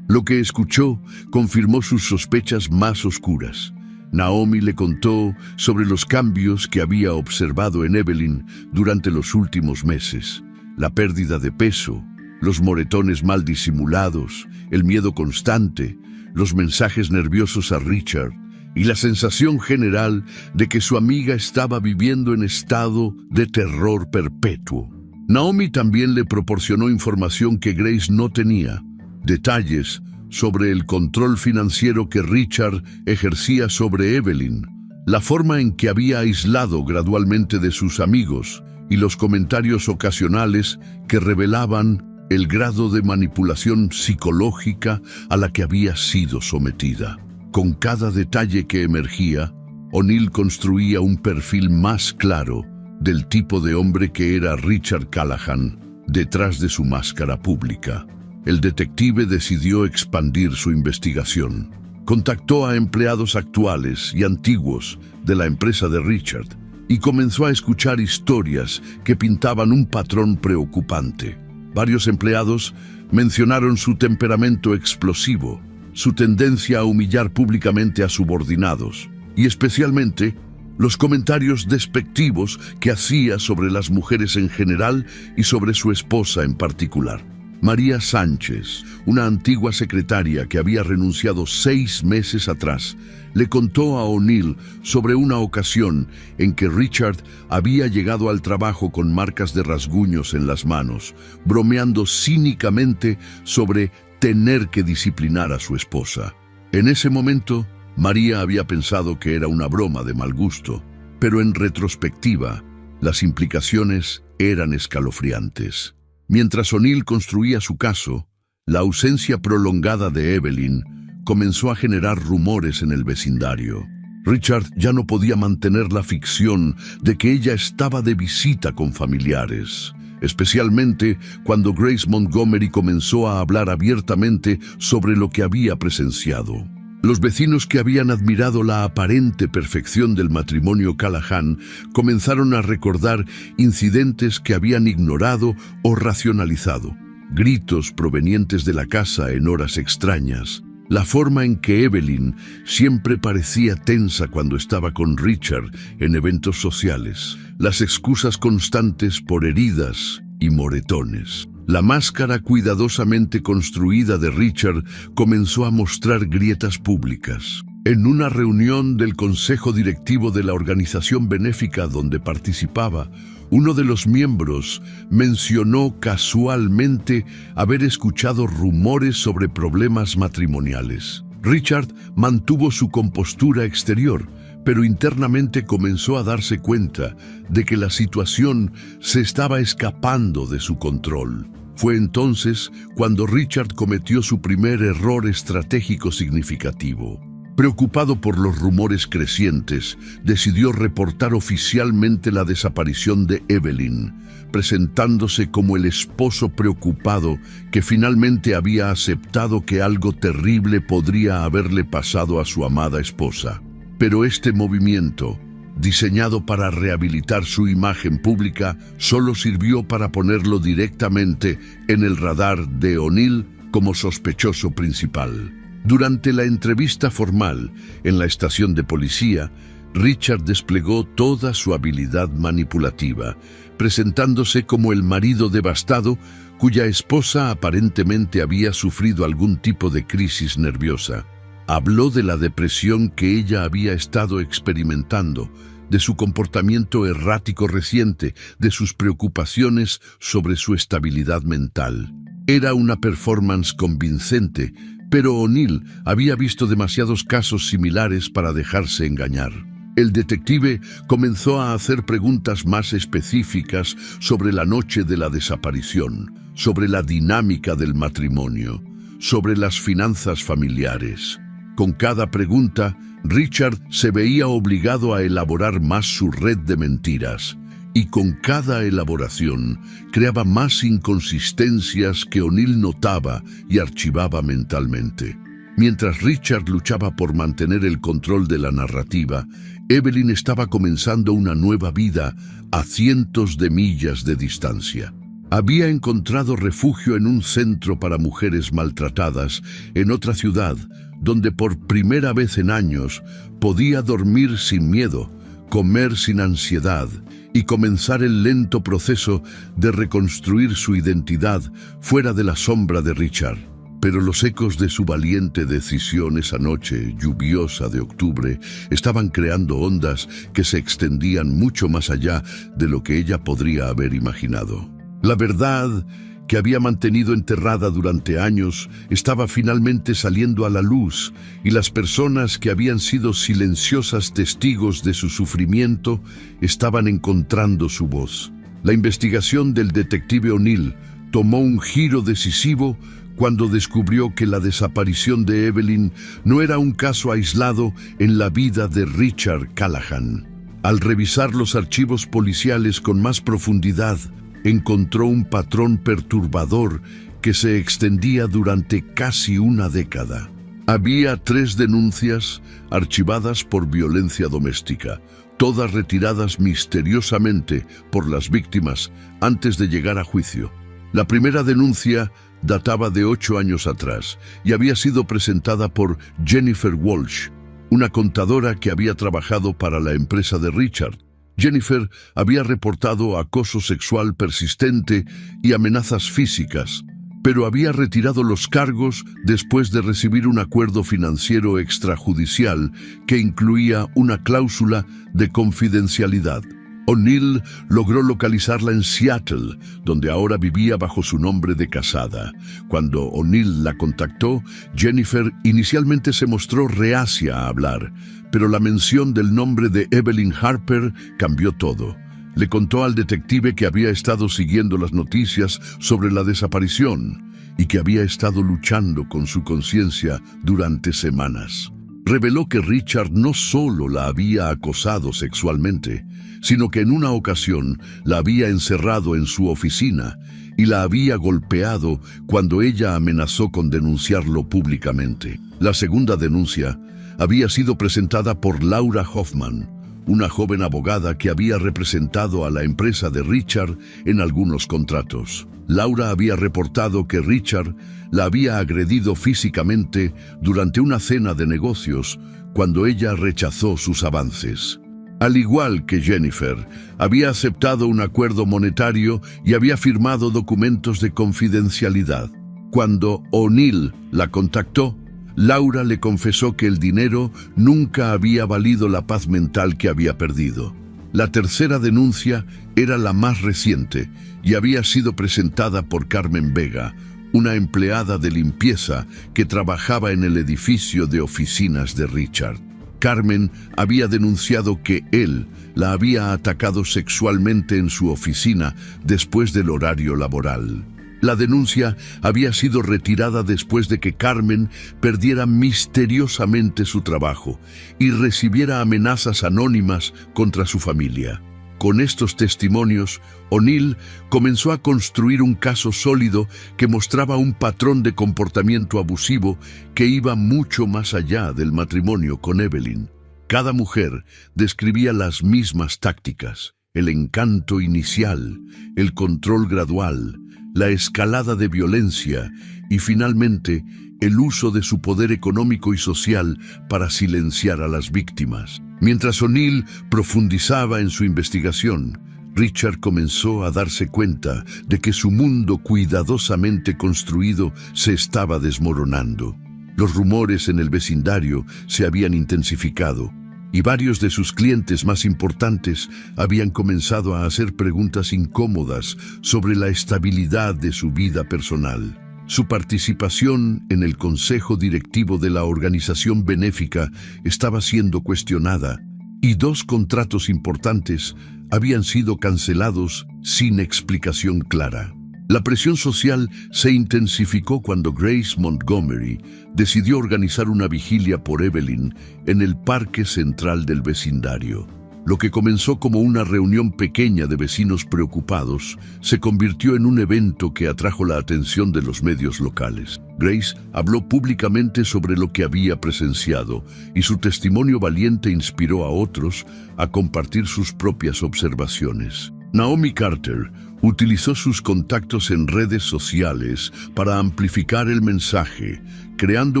Lo que escuchó confirmó sus sospechas más oscuras. Naomi le contó sobre los cambios que había observado en Evelyn durante los últimos meses. La pérdida de peso, los moretones mal disimulados, el miedo constante, los mensajes nerviosos a Richard y la sensación general de que su amiga estaba viviendo en estado de terror perpetuo. Naomi también le proporcionó información que Grace no tenía, detalles sobre el control financiero que Richard ejercía sobre Evelyn, la forma en que había aislado gradualmente de sus amigos y los comentarios ocasionales que revelaban el grado de manipulación psicológica a la que había sido sometida. Con cada detalle que emergía, O'Neill construía un perfil más claro del tipo de hombre que era Richard Callahan detrás de su máscara pública. El detective decidió expandir su investigación. Contactó a empleados actuales y antiguos de la empresa de Richard y comenzó a escuchar historias que pintaban un patrón preocupante. Varios empleados mencionaron su temperamento explosivo, su tendencia a humillar públicamente a subordinados y especialmente los comentarios despectivos que hacía sobre las mujeres en general y sobre su esposa en particular. María Sánchez, una antigua secretaria que había renunciado 6 meses atrás, le contó a O'Neill sobre una ocasión en que Richard había llegado al trabajo con marcas de rasguños en las manos, bromeando cínicamente sobre tener que disciplinar a su esposa. En ese momento, María había pensado que era una broma de mal gusto, pero en retrospectiva, las implicaciones eran escalofriantes. Mientras O'Neill construía su caso, la ausencia prolongada de Evelyn comenzó a generar rumores en el vecindario. Richard ya no podía mantener la ficción de que ella estaba de visita con familiares, especialmente cuando Grace Montgomery comenzó a hablar abiertamente sobre lo que había presenciado. Los vecinos que habían admirado la aparente perfección del matrimonio Callahan comenzaron a recordar incidentes que habían ignorado o racionalizado. Gritos provenientes de la casa en horas extrañas, la forma en que Evelyn siempre parecía tensa cuando estaba con Richard en eventos sociales, las excusas constantes por heridas y moretones. La máscara cuidadosamente construida de Richard comenzó a mostrar grietas públicas. En una reunión del consejo directivo de la organización benéfica donde participaba, uno de los miembros mencionó casualmente haber escuchado rumores sobre problemas matrimoniales. Richard mantuvo su compostura exterior, pero internamente comenzó a darse cuenta de que la situación se estaba escapando de su control. Fue entonces cuando Richard cometió su primer error estratégico significativo. Preocupado por los rumores crecientes, decidió reportar oficialmente la desaparición de Evelyn, presentándose como el esposo preocupado que finalmente había aceptado que algo terrible podría haberle pasado a su amada esposa. Pero este movimiento, diseñado para rehabilitar su imagen pública, solo sirvió para ponerlo directamente en el radar de O'Neill como sospechoso principal. Durante la entrevista formal en la estación de policía, Richard desplegó toda su habilidad manipulativa, presentándose como el marido devastado cuya esposa aparentemente había sufrido algún tipo de crisis nerviosa. Habló de la depresión que ella había estado experimentando, de su comportamiento errático reciente, de sus preocupaciones sobre su estabilidad mental. Era una performance convincente, pero O'Neill había visto demasiados casos similares para dejarse engañar. El detective comenzó a hacer preguntas más específicas sobre la noche de la desaparición, sobre la dinámica del matrimonio, sobre las finanzas familiares. Con cada pregunta, Richard se veía obligado a elaborar más su red de mentiras, y con cada elaboración creaba más inconsistencias que O'Neill notaba y archivaba mentalmente. Mientras Richard luchaba por mantener el control de la narrativa, Evelyn estaba comenzando una nueva vida a cientos de millas de distancia. Había encontrado refugio en un centro para mujeres maltratadas en otra ciudad, donde por primera vez en años podía dormir sin miedo, comer sin ansiedad y comenzar el lento proceso de reconstruir su identidad fuera de la sombra de Richard. Pero los ecos de su valiente decisión esa noche lluviosa de octubre estaban creando ondas que se extendían mucho más allá de lo que ella podría haber imaginado. La verdad que había mantenido enterrada durante años estaba finalmente saliendo a la luz, y las personas que habían sido silenciosas testigos de su sufrimiento estaban encontrando su voz. La investigación del detective O'Neill tomó un giro decisivo cuando descubrió que la desaparición de Evelyn no era un caso aislado en la vida de Richard Callahan. Al revisar los archivos policiales con más profundidad, encontró un patrón perturbador que se extendía durante casi una década. Había 3 denuncias archivadas por violencia doméstica, todas retiradas misteriosamente por las víctimas antes de llegar a juicio. La primera denuncia databa de 8 años atrás y había sido presentada por Jennifer Walsh, una contadora que había trabajado para la empresa de Richard. Jennifer había reportado acoso sexual persistente y amenazas físicas, pero había retirado los cargos después de recibir un acuerdo financiero extrajudicial que incluía una cláusula de confidencialidad. O'Neill logró localizarla en Seattle, donde ahora vivía bajo su nombre de casada. Cuando O'Neill la contactó, Jennifer inicialmente se mostró reacia a hablar, pero la mención del nombre de Evelyn Harper cambió todo. Le contó al detective que había estado siguiendo las noticias sobre la desaparición y que había estado luchando con su conciencia durante semanas. Reveló que Richard no solo la había acosado sexualmente, sino que en una ocasión la había encerrado en su oficina y la había golpeado cuando ella amenazó con denunciarlo públicamente. La segunda denuncia había sido presentada por Laura Hoffman, una joven abogada que había representado a la empresa de Richard en algunos contratos. Laura había reportado que Richard la había agredido físicamente durante una cena de negocios cuando ella rechazó sus avances. Al igual que Jennifer, había aceptado un acuerdo monetario y había firmado documentos de confidencialidad. Cuando O'Neill la contactó, Laura le confesó que el dinero nunca había valido la paz mental que había perdido. La tercera denuncia era la más reciente y había sido presentada por Carmen Vega, una empleada de limpieza que trabajaba en el edificio de oficinas de Richard. Carmen había denunciado que él la había atacado sexualmente en su oficina después del horario laboral. La denuncia había sido retirada después de que Carmen perdiera misteriosamente su trabajo y recibiera amenazas anónimas contra su familia. Con estos testimonios, O'Neill comenzó a construir un caso sólido que mostraba un patrón de comportamiento abusivo que iba mucho más allá del matrimonio con Evelyn. Cada mujer describía las mismas tácticas: el encanto inicial, el control gradual, la escalada de violencia y, finalmente, el uso de su poder económico y social para silenciar a las víctimas. Mientras O'Neill profundizaba en su investigación, Richard comenzó a darse cuenta de que su mundo cuidadosamente construido se estaba desmoronando. Los rumores en el vecindario se habían intensificado, y varios de sus clientes más importantes habían comenzado a hacer preguntas incómodas sobre la estabilidad de su vida personal. Su participación en el consejo directivo de la organización benéfica estaba siendo cuestionada, y 2 contratos importantes habían sido cancelados sin explicación clara. La presión social se intensificó cuando Grace Montgomery decidió organizar una vigilia por Evelyn en el parque central del vecindario. Lo que comenzó como una reunión pequeña de vecinos preocupados se convirtió en un evento que atrajo la atención de los medios locales. Grace habló públicamente sobre lo que había presenciado y su testimonio valiente inspiró a otros a compartir sus propias observaciones. Naomi Carter utilizó sus contactos en redes sociales para amplificar el mensaje, creando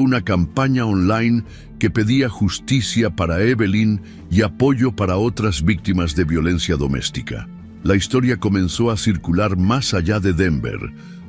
una campaña online que pedía justicia para Evelyn y apoyo para otras víctimas de violencia doméstica. La historia comenzó a circular más allá de Denver,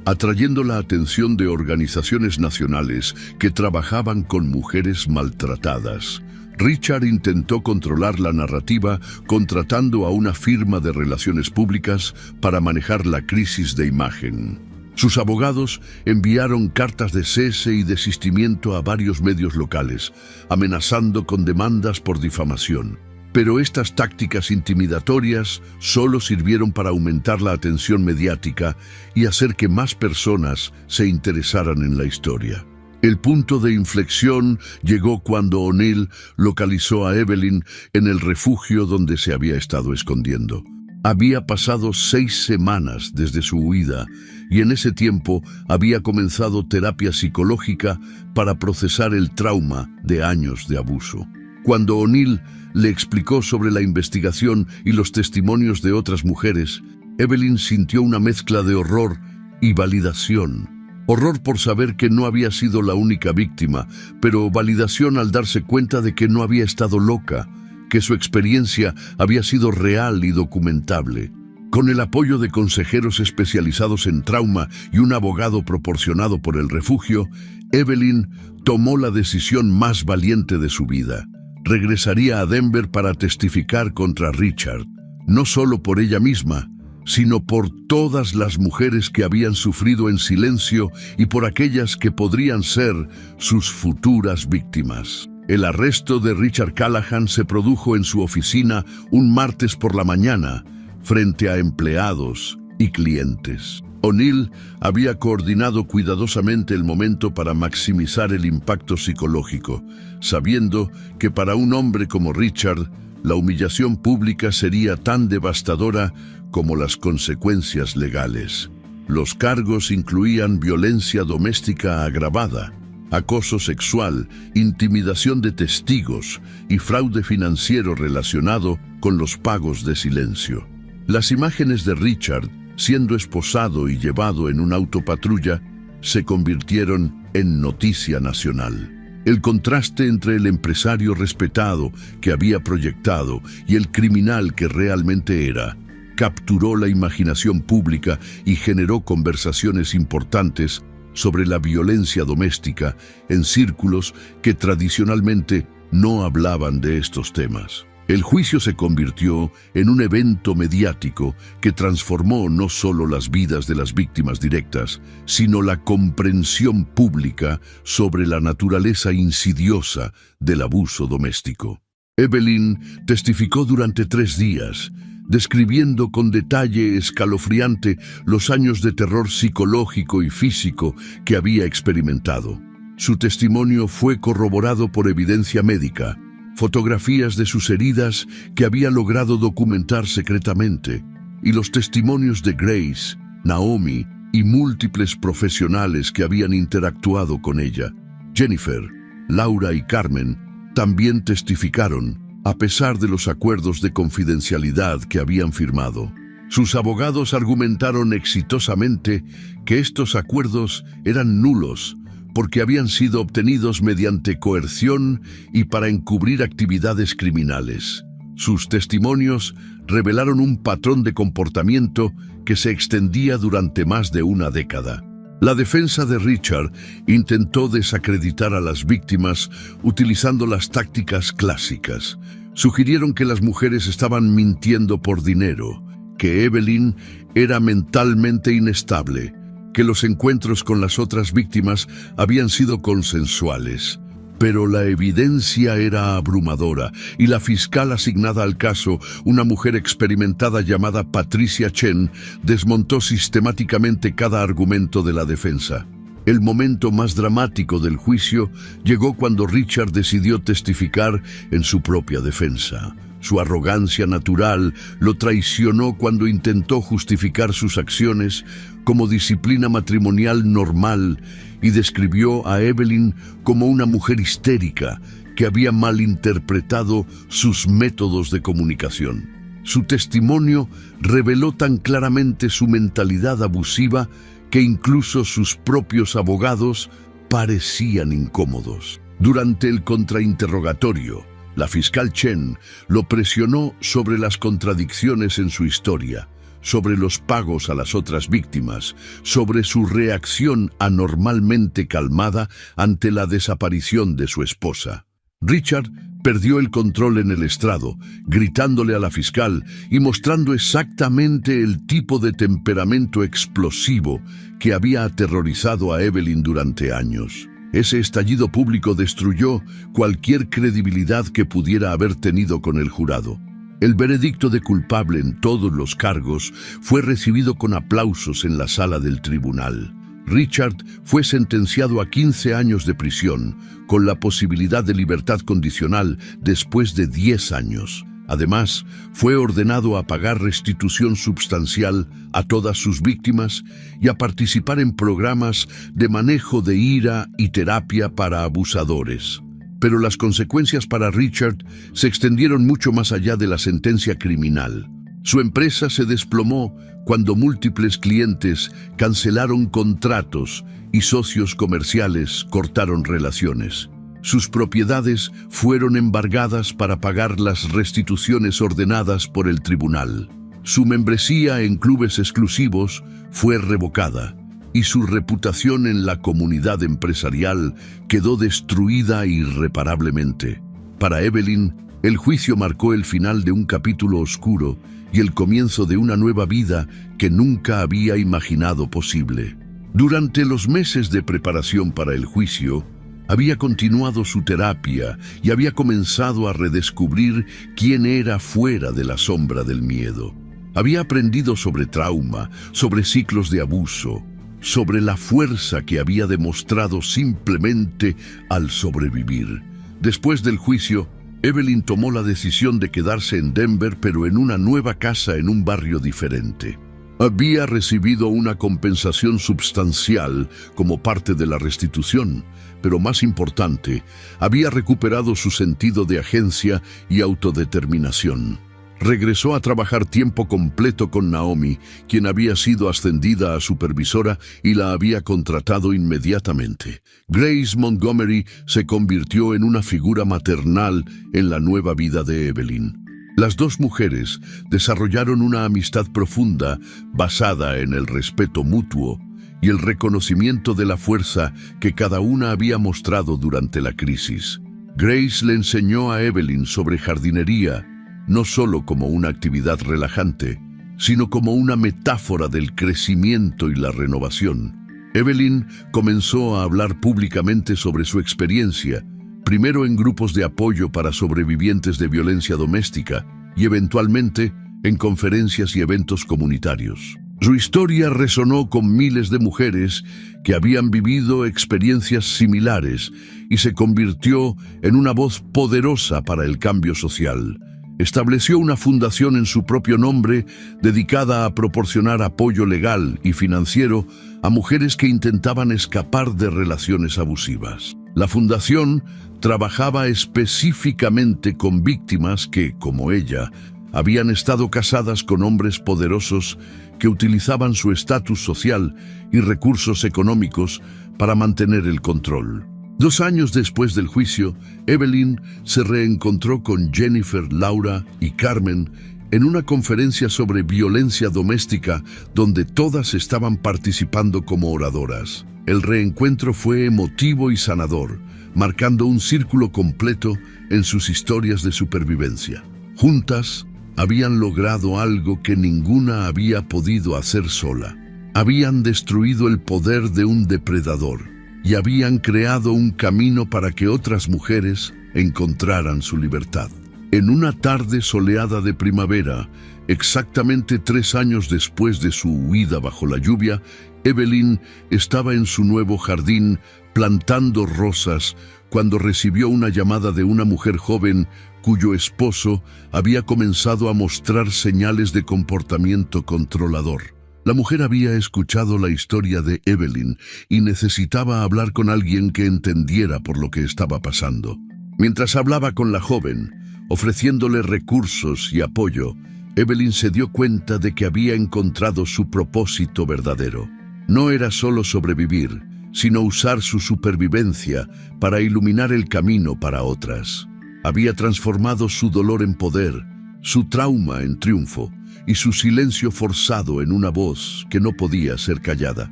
atrayendo la atención de organizaciones nacionales que trabajaban con mujeres maltratadas. Richard intentó controlar la narrativa contratando a una firma de relaciones públicas para manejar la crisis de imagen. Sus abogados enviaron cartas de cese y desistimiento a varios medios locales, amenazando con demandas por difamación. Pero estas tácticas intimidatorias solo sirvieron para aumentar la atención mediática y hacer que más personas se interesaran en la historia. El punto de inflexión llegó cuando O'Neill localizó a Evelyn en el refugio donde se había estado escondiendo. Había pasado 6 semanas desde su huida y en ese tiempo había comenzado terapia psicológica para procesar el trauma de años de abuso. Cuando O'Neill le explicó sobre la investigación y los testimonios de otras mujeres, Evelyn sintió una mezcla de horror y validación. Horror por saber que no había sido la única víctima, pero validación al darse cuenta de que no había estado loca, que su experiencia había sido real y documentable. Con el apoyo de consejeros especializados en trauma y un abogado proporcionado por el refugio, Evelyn tomó la decisión más valiente de su vida. Regresaría a Denver para testificar contra Richard, no solo por ella misma, sino por todas las mujeres que habían sufrido en silencio y por aquellas que podrían ser sus futuras víctimas. El arresto de Richard Callahan se produjo en su oficina un martes por la mañana, frente a empleados y clientes. O'Neill había coordinado cuidadosamente el momento para maximizar el impacto psicológico, sabiendo que para un hombre como Richard, la humillación pública sería tan devastadora como las consecuencias legales. Los cargos incluían violencia doméstica agravada, acoso sexual, intimidación de testigos y fraude financiero relacionado con los pagos de silencio. Las imágenes de Richard siendo esposado y llevado en un autopatrulla se convirtieron en noticia nacional. El contraste entre el empresario respetado que había proyectado y el criminal que realmente era capturó la imaginación pública y generó conversaciones importantes sobre la violencia doméstica en círculos que tradicionalmente no hablaban de estos temas. El juicio se convirtió en un evento mediático que transformó no solo las vidas de las víctimas directas, sino la comprensión pública sobre la naturaleza insidiosa del abuso doméstico. Evelyn testificó durante 3 días, describiendo con detalle escalofriante los años de terror psicológico y físico que había experimentado. Su testimonio fue corroborado por evidencia médica, fotografías de sus heridas que había logrado documentar secretamente, y los testimonios de Grace, Naomi y múltiples profesionales que habían interactuado con ella. Jennifer, Laura y Carmen también testificaron, a pesar de los acuerdos de confidencialidad que habían firmado. Sus abogados argumentaron exitosamente que estos acuerdos eran nulos porque habían sido obtenidos mediante coerción y para encubrir actividades criminales. Sus testimonios revelaron un patrón de comportamiento que se extendía durante más de una década. La defensa de Richard intentó desacreditar a las víctimas utilizando las tácticas clásicas. Sugirieron que las mujeres estaban mintiendo por dinero, que Evelyn era mentalmente inestable, que los encuentros con las otras víctimas habían sido consensuales. Pero la evidencia era abrumadora y la fiscal asignada al caso, una mujer experimentada llamada Patricia Chen, desmontó sistemáticamente cada argumento de la defensa. El momento más dramático del juicio llegó cuando Richard decidió testificar en su propia defensa. Su arrogancia natural lo traicionó cuando intentó justificar sus acciones como disciplina matrimonial normal y describió a Evelyn como una mujer histérica que había malinterpretado sus métodos de comunicación. Su testimonio reveló tan claramente su mentalidad abusiva que incluso sus propios abogados parecían incómodos. Durante el contrainterrogatorio, la fiscal Chen lo presionó sobre las contradicciones en su historia, sobre los pagos a las otras víctimas, sobre su reacción anormalmente calmada ante la desaparición de su esposa. Richard perdió el control en el estrado, gritándole a la fiscal y mostrando exactamente el tipo de temperamento explosivo que había aterrorizado a Evelyn durante años. Ese estallido público destruyó cualquier credibilidad que pudiera haber tenido con el jurado. El veredicto de culpable en todos los cargos fue recibido con aplausos en la sala del tribunal. Richard fue sentenciado a 15 años de prisión, con la posibilidad de libertad condicional después de 10 años. Además, fue ordenado a pagar restitución substancial a todas sus víctimas y a participar en programas de manejo de ira y terapia para abusadores. Pero las consecuencias para Richard se extendieron mucho más allá de la sentencia criminal. Su empresa se desplomó cuando múltiples clientes cancelaron contratos y socios comerciales cortaron relaciones. Sus propiedades fueron embargadas para pagar las restituciones ordenadas por el tribunal. Su membresía en clubes exclusivos fue revocada y su reputación en la comunidad empresarial quedó destruida irreparablemente. Para Evelyn, el juicio marcó el final de un capítulo oscuro y el comienzo de una nueva vida que nunca había imaginado posible. Durante los meses de preparación para el juicio, había continuado su terapia y había comenzado a redescubrir quién era fuera de la sombra del miedo. Había aprendido sobre trauma, sobre ciclos de abuso, sobre la fuerza que había demostrado simplemente al sobrevivir. Después del juicio, Evelyn tomó la decisión de quedarse en Denver, pero en una nueva casa en un barrio diferente. Había recibido una compensación substancial como parte de la restitución, pero más importante, había recuperado su sentido de agencia y autodeterminación. Regresó a trabajar tiempo completo con Naomi, quien había sido ascendida a supervisora y la había contratado inmediatamente. Grace Montgomery se convirtió en una figura maternal en la nueva vida de Evelyn. Las dos mujeres desarrollaron una amistad profunda basada en el respeto mutuo y el reconocimiento de la fuerza que cada una había mostrado durante la crisis. Grace le enseñó a Evelyn sobre jardinería, no solo como una actividad relajante, sino como una metáfora del crecimiento y la renovación. Evelyn comenzó a hablar públicamente sobre su experiencia, primero en grupos de apoyo para sobrevivientes de violencia doméstica y eventualmente en conferencias y eventos comunitarios. Su historia resonó con miles de mujeres que habían vivido experiencias similares y se convirtió en una voz poderosa para el cambio social. Estableció una fundación en su propio nombre dedicada a proporcionar apoyo legal y financiero a mujeres que intentaban escapar de relaciones abusivas. La fundación trabajaba específicamente con víctimas que, como ella, habían estado casadas con hombres poderosos que utilizaban su estatus social y recursos económicos para mantener el control. 2 años después del juicio, Evelyn se reencontró con Jennifer, Laura y Carmen en una conferencia sobre violencia doméstica donde todas estaban participando como oradoras. El reencuentro fue emotivo y sanador, marcando un círculo completo en sus historias de supervivencia. Juntas, habían logrado algo que ninguna había podido hacer sola. Habían destruido el poder de un depredador y habían creado un camino para que otras mujeres encontraran su libertad. En una tarde soleada de primavera, exactamente 3 años después de su huida bajo la lluvia, Evelyn estaba en su nuevo jardín plantando rosas cuando recibió una llamada de una mujer joven cuyo esposo había comenzado a mostrar señales de comportamiento controlador. La mujer había escuchado la historia de Evelyn y necesitaba hablar con alguien que entendiera por lo que estaba pasando. Mientras hablaba con la joven, ofreciéndole recursos y apoyo, Evelyn se dio cuenta de que había encontrado su propósito verdadero. No era solo sobrevivir, sino usar su supervivencia para iluminar el camino para otras. Había transformado su dolor en poder, su trauma en triunfo y su silencio forzado en una voz que no podía ser callada.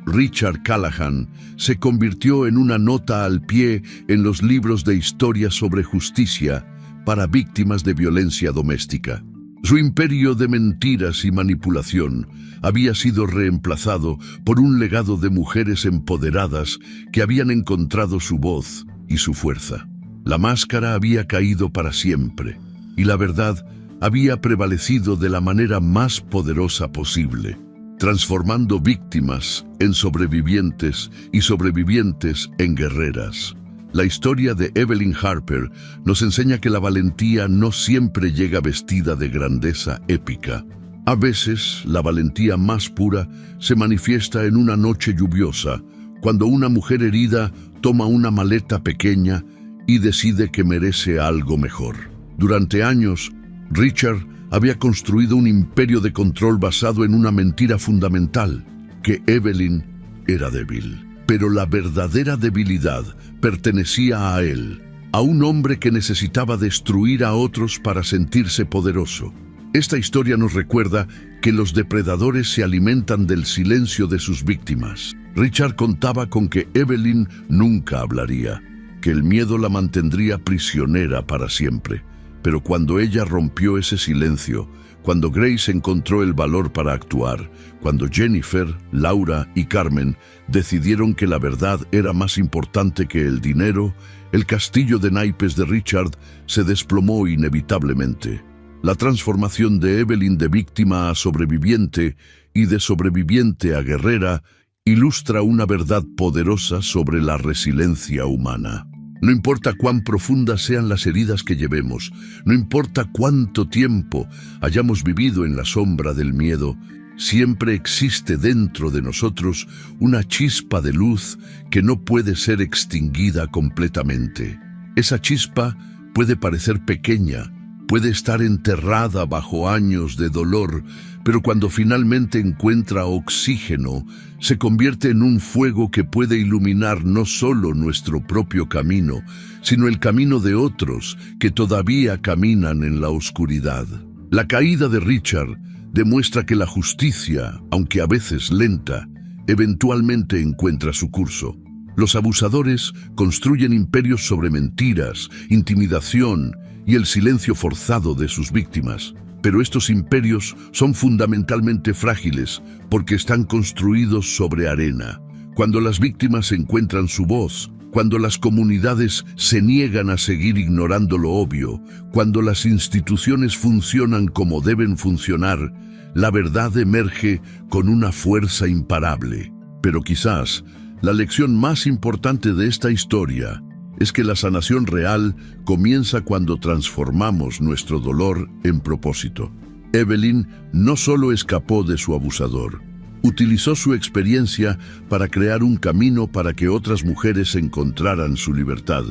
Richard Callahan se convirtió en una nota al pie en los libros de historia sobre justicia para víctimas de violencia doméstica. Su imperio de mentiras y manipulación había sido reemplazado por un legado de mujeres empoderadas que habían encontrado su voz y su fuerza. La máscara había caído para siempre y la verdad había prevalecido de la manera más poderosa posible, transformando víctimas en sobrevivientes y sobrevivientes en guerreras. La historia de Evelyn Harper nos enseña que la valentía no siempre llega vestida de grandeza épica. A veces, la valentía más pura se manifiesta en una noche lluviosa, cuando una mujer herida toma una maleta pequeña y decide que merece algo mejor. Durante años, Richard había construido un imperio de control basado en una mentira fundamental, que Evelyn era débil. Pero la verdadera debilidad pertenecía a él, a un hombre que necesitaba destruir a otros para sentirse poderoso. Esta historia nos recuerda que los depredadores se alimentan del silencio de sus víctimas. Richard contaba con que Evelyn nunca hablaría, que el miedo la mantendría prisionera para siempre. Pero cuando ella rompió ese silencio, cuando Grace encontró el valor para actuar, cuando Jennifer, Laura y Carmen decidieron que la verdad era más importante que el dinero, el castillo de naipes de Richard se desplomó inevitablemente. La transformación de Evelyn de víctima a sobreviviente y de sobreviviente a guerrera ilustra una verdad poderosa sobre la resiliencia humana. No importa cuán profundas sean las heridas que llevemos, no importa cuánto tiempo hayamos vivido en la sombra del miedo, siempre existe dentro de nosotros una chispa de luz que no puede ser extinguida completamente. Esa chispa puede parecer pequeña, puede estar enterrada bajo años de dolor, pero cuando finalmente encuentra oxígeno, se convierte en un fuego que puede iluminar no solo nuestro propio camino, sino el camino de otros que todavía caminan en la oscuridad. La caída de Richard demuestra que la justicia, aunque a veces lenta, eventualmente encuentra su curso. Los abusadores construyen imperios sobre mentiras, intimidación y el silencio forzado de sus víctimas. Pero estos imperios son fundamentalmente frágiles porque están construidos sobre arena. Cuando las víctimas encuentran su voz, cuando las comunidades se niegan a seguir ignorando lo obvio, cuando las instituciones funcionan como deben funcionar, la verdad emerge con una fuerza imparable. Pero quizás la lección más importante de esta historia es que la sanación real comienza cuando transformamos nuestro dolor en propósito. Evelyn no solo escapó de su abusador, utilizó su experiencia para crear un camino para que otras mujeres encontraran su libertad.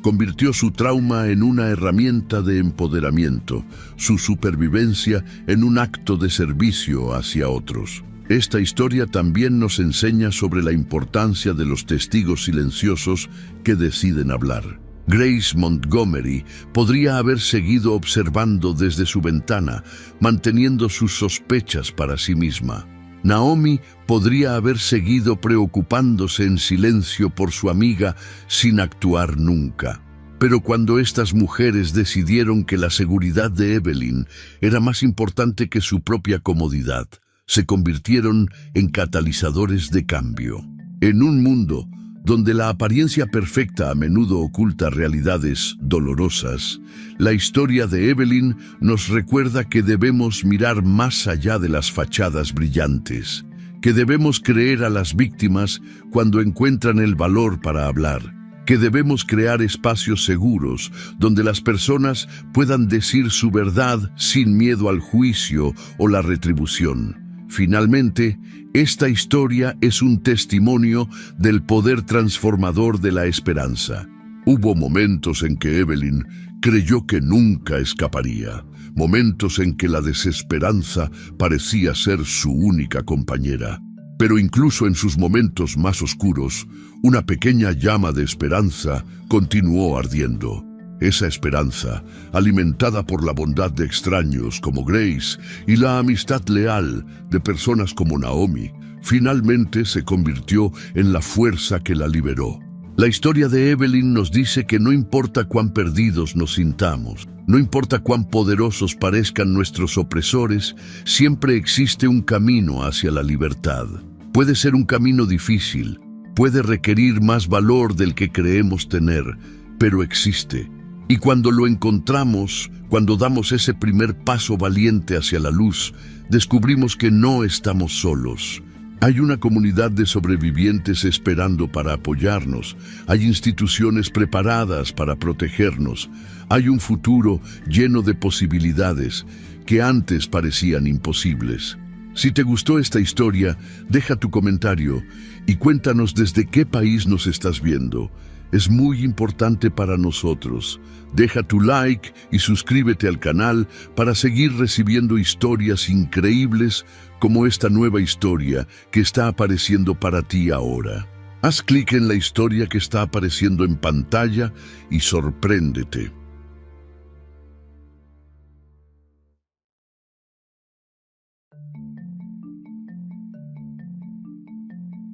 Convirtió su trauma en una herramienta de empoderamiento, su supervivencia en un acto de servicio hacia otros. Esta historia también nos enseña sobre la importancia de los testigos silenciosos que deciden hablar. Grace Montgomery podría haber seguido observando desde su ventana, manteniendo sus sospechas para sí misma. Naomi podría haber seguido preocupándose en silencio por su amiga sin actuar nunca. Pero cuando estas mujeres decidieron que la seguridad de Evelyn era más importante que su propia comodidad, se convirtieron en catalizadores de cambio. En un mundo Donde la apariencia perfecta a menudo oculta realidades dolorosas, la historia de Evelyn nos recuerda que debemos mirar más allá de las fachadas brillantes, que debemos creer a las víctimas cuando encuentran el valor para hablar, que debemos crear espacios seguros donde las personas puedan decir su verdad sin miedo al juicio o la retribución. Finalmente, esta historia es un testimonio del poder transformador de la esperanza. Hubo momentos en que Evelyn creyó que nunca escaparía, momentos en que la desesperanza parecía ser su única compañera. Pero incluso en sus momentos más oscuros, una pequeña llama de esperanza continuó ardiendo. Esa esperanza, alimentada por la bondad de extraños como Grace y la amistad leal de personas como Naomi, finalmente se convirtió en la fuerza que la liberó. La historia de Evelyn nos dice que no importa cuán perdidos nos sintamos, no importa cuán poderosos parezcan nuestros opresores, siempre existe un camino hacia la libertad. Puede ser un camino difícil, puede requerir más valor del que creemos tener, pero existe. Y cuando lo encontramos, cuando damos ese primer paso valiente hacia la luz, descubrimos que no estamos solos. Hay una comunidad de sobrevivientes esperando para apoyarnos, hay instituciones preparadas para protegernos, hay un futuro lleno de posibilidades que antes parecían imposibles. Si te gustó esta historia, deja tu comentario y cuéntanos desde qué país nos estás viendo. Es muy importante para nosotros. Deja tu like y suscríbete al canal para seguir recibiendo historias increíbles como esta nueva historia que está apareciendo para ti ahora. Haz clic en la historia que está apareciendo en pantalla y sorpréndete.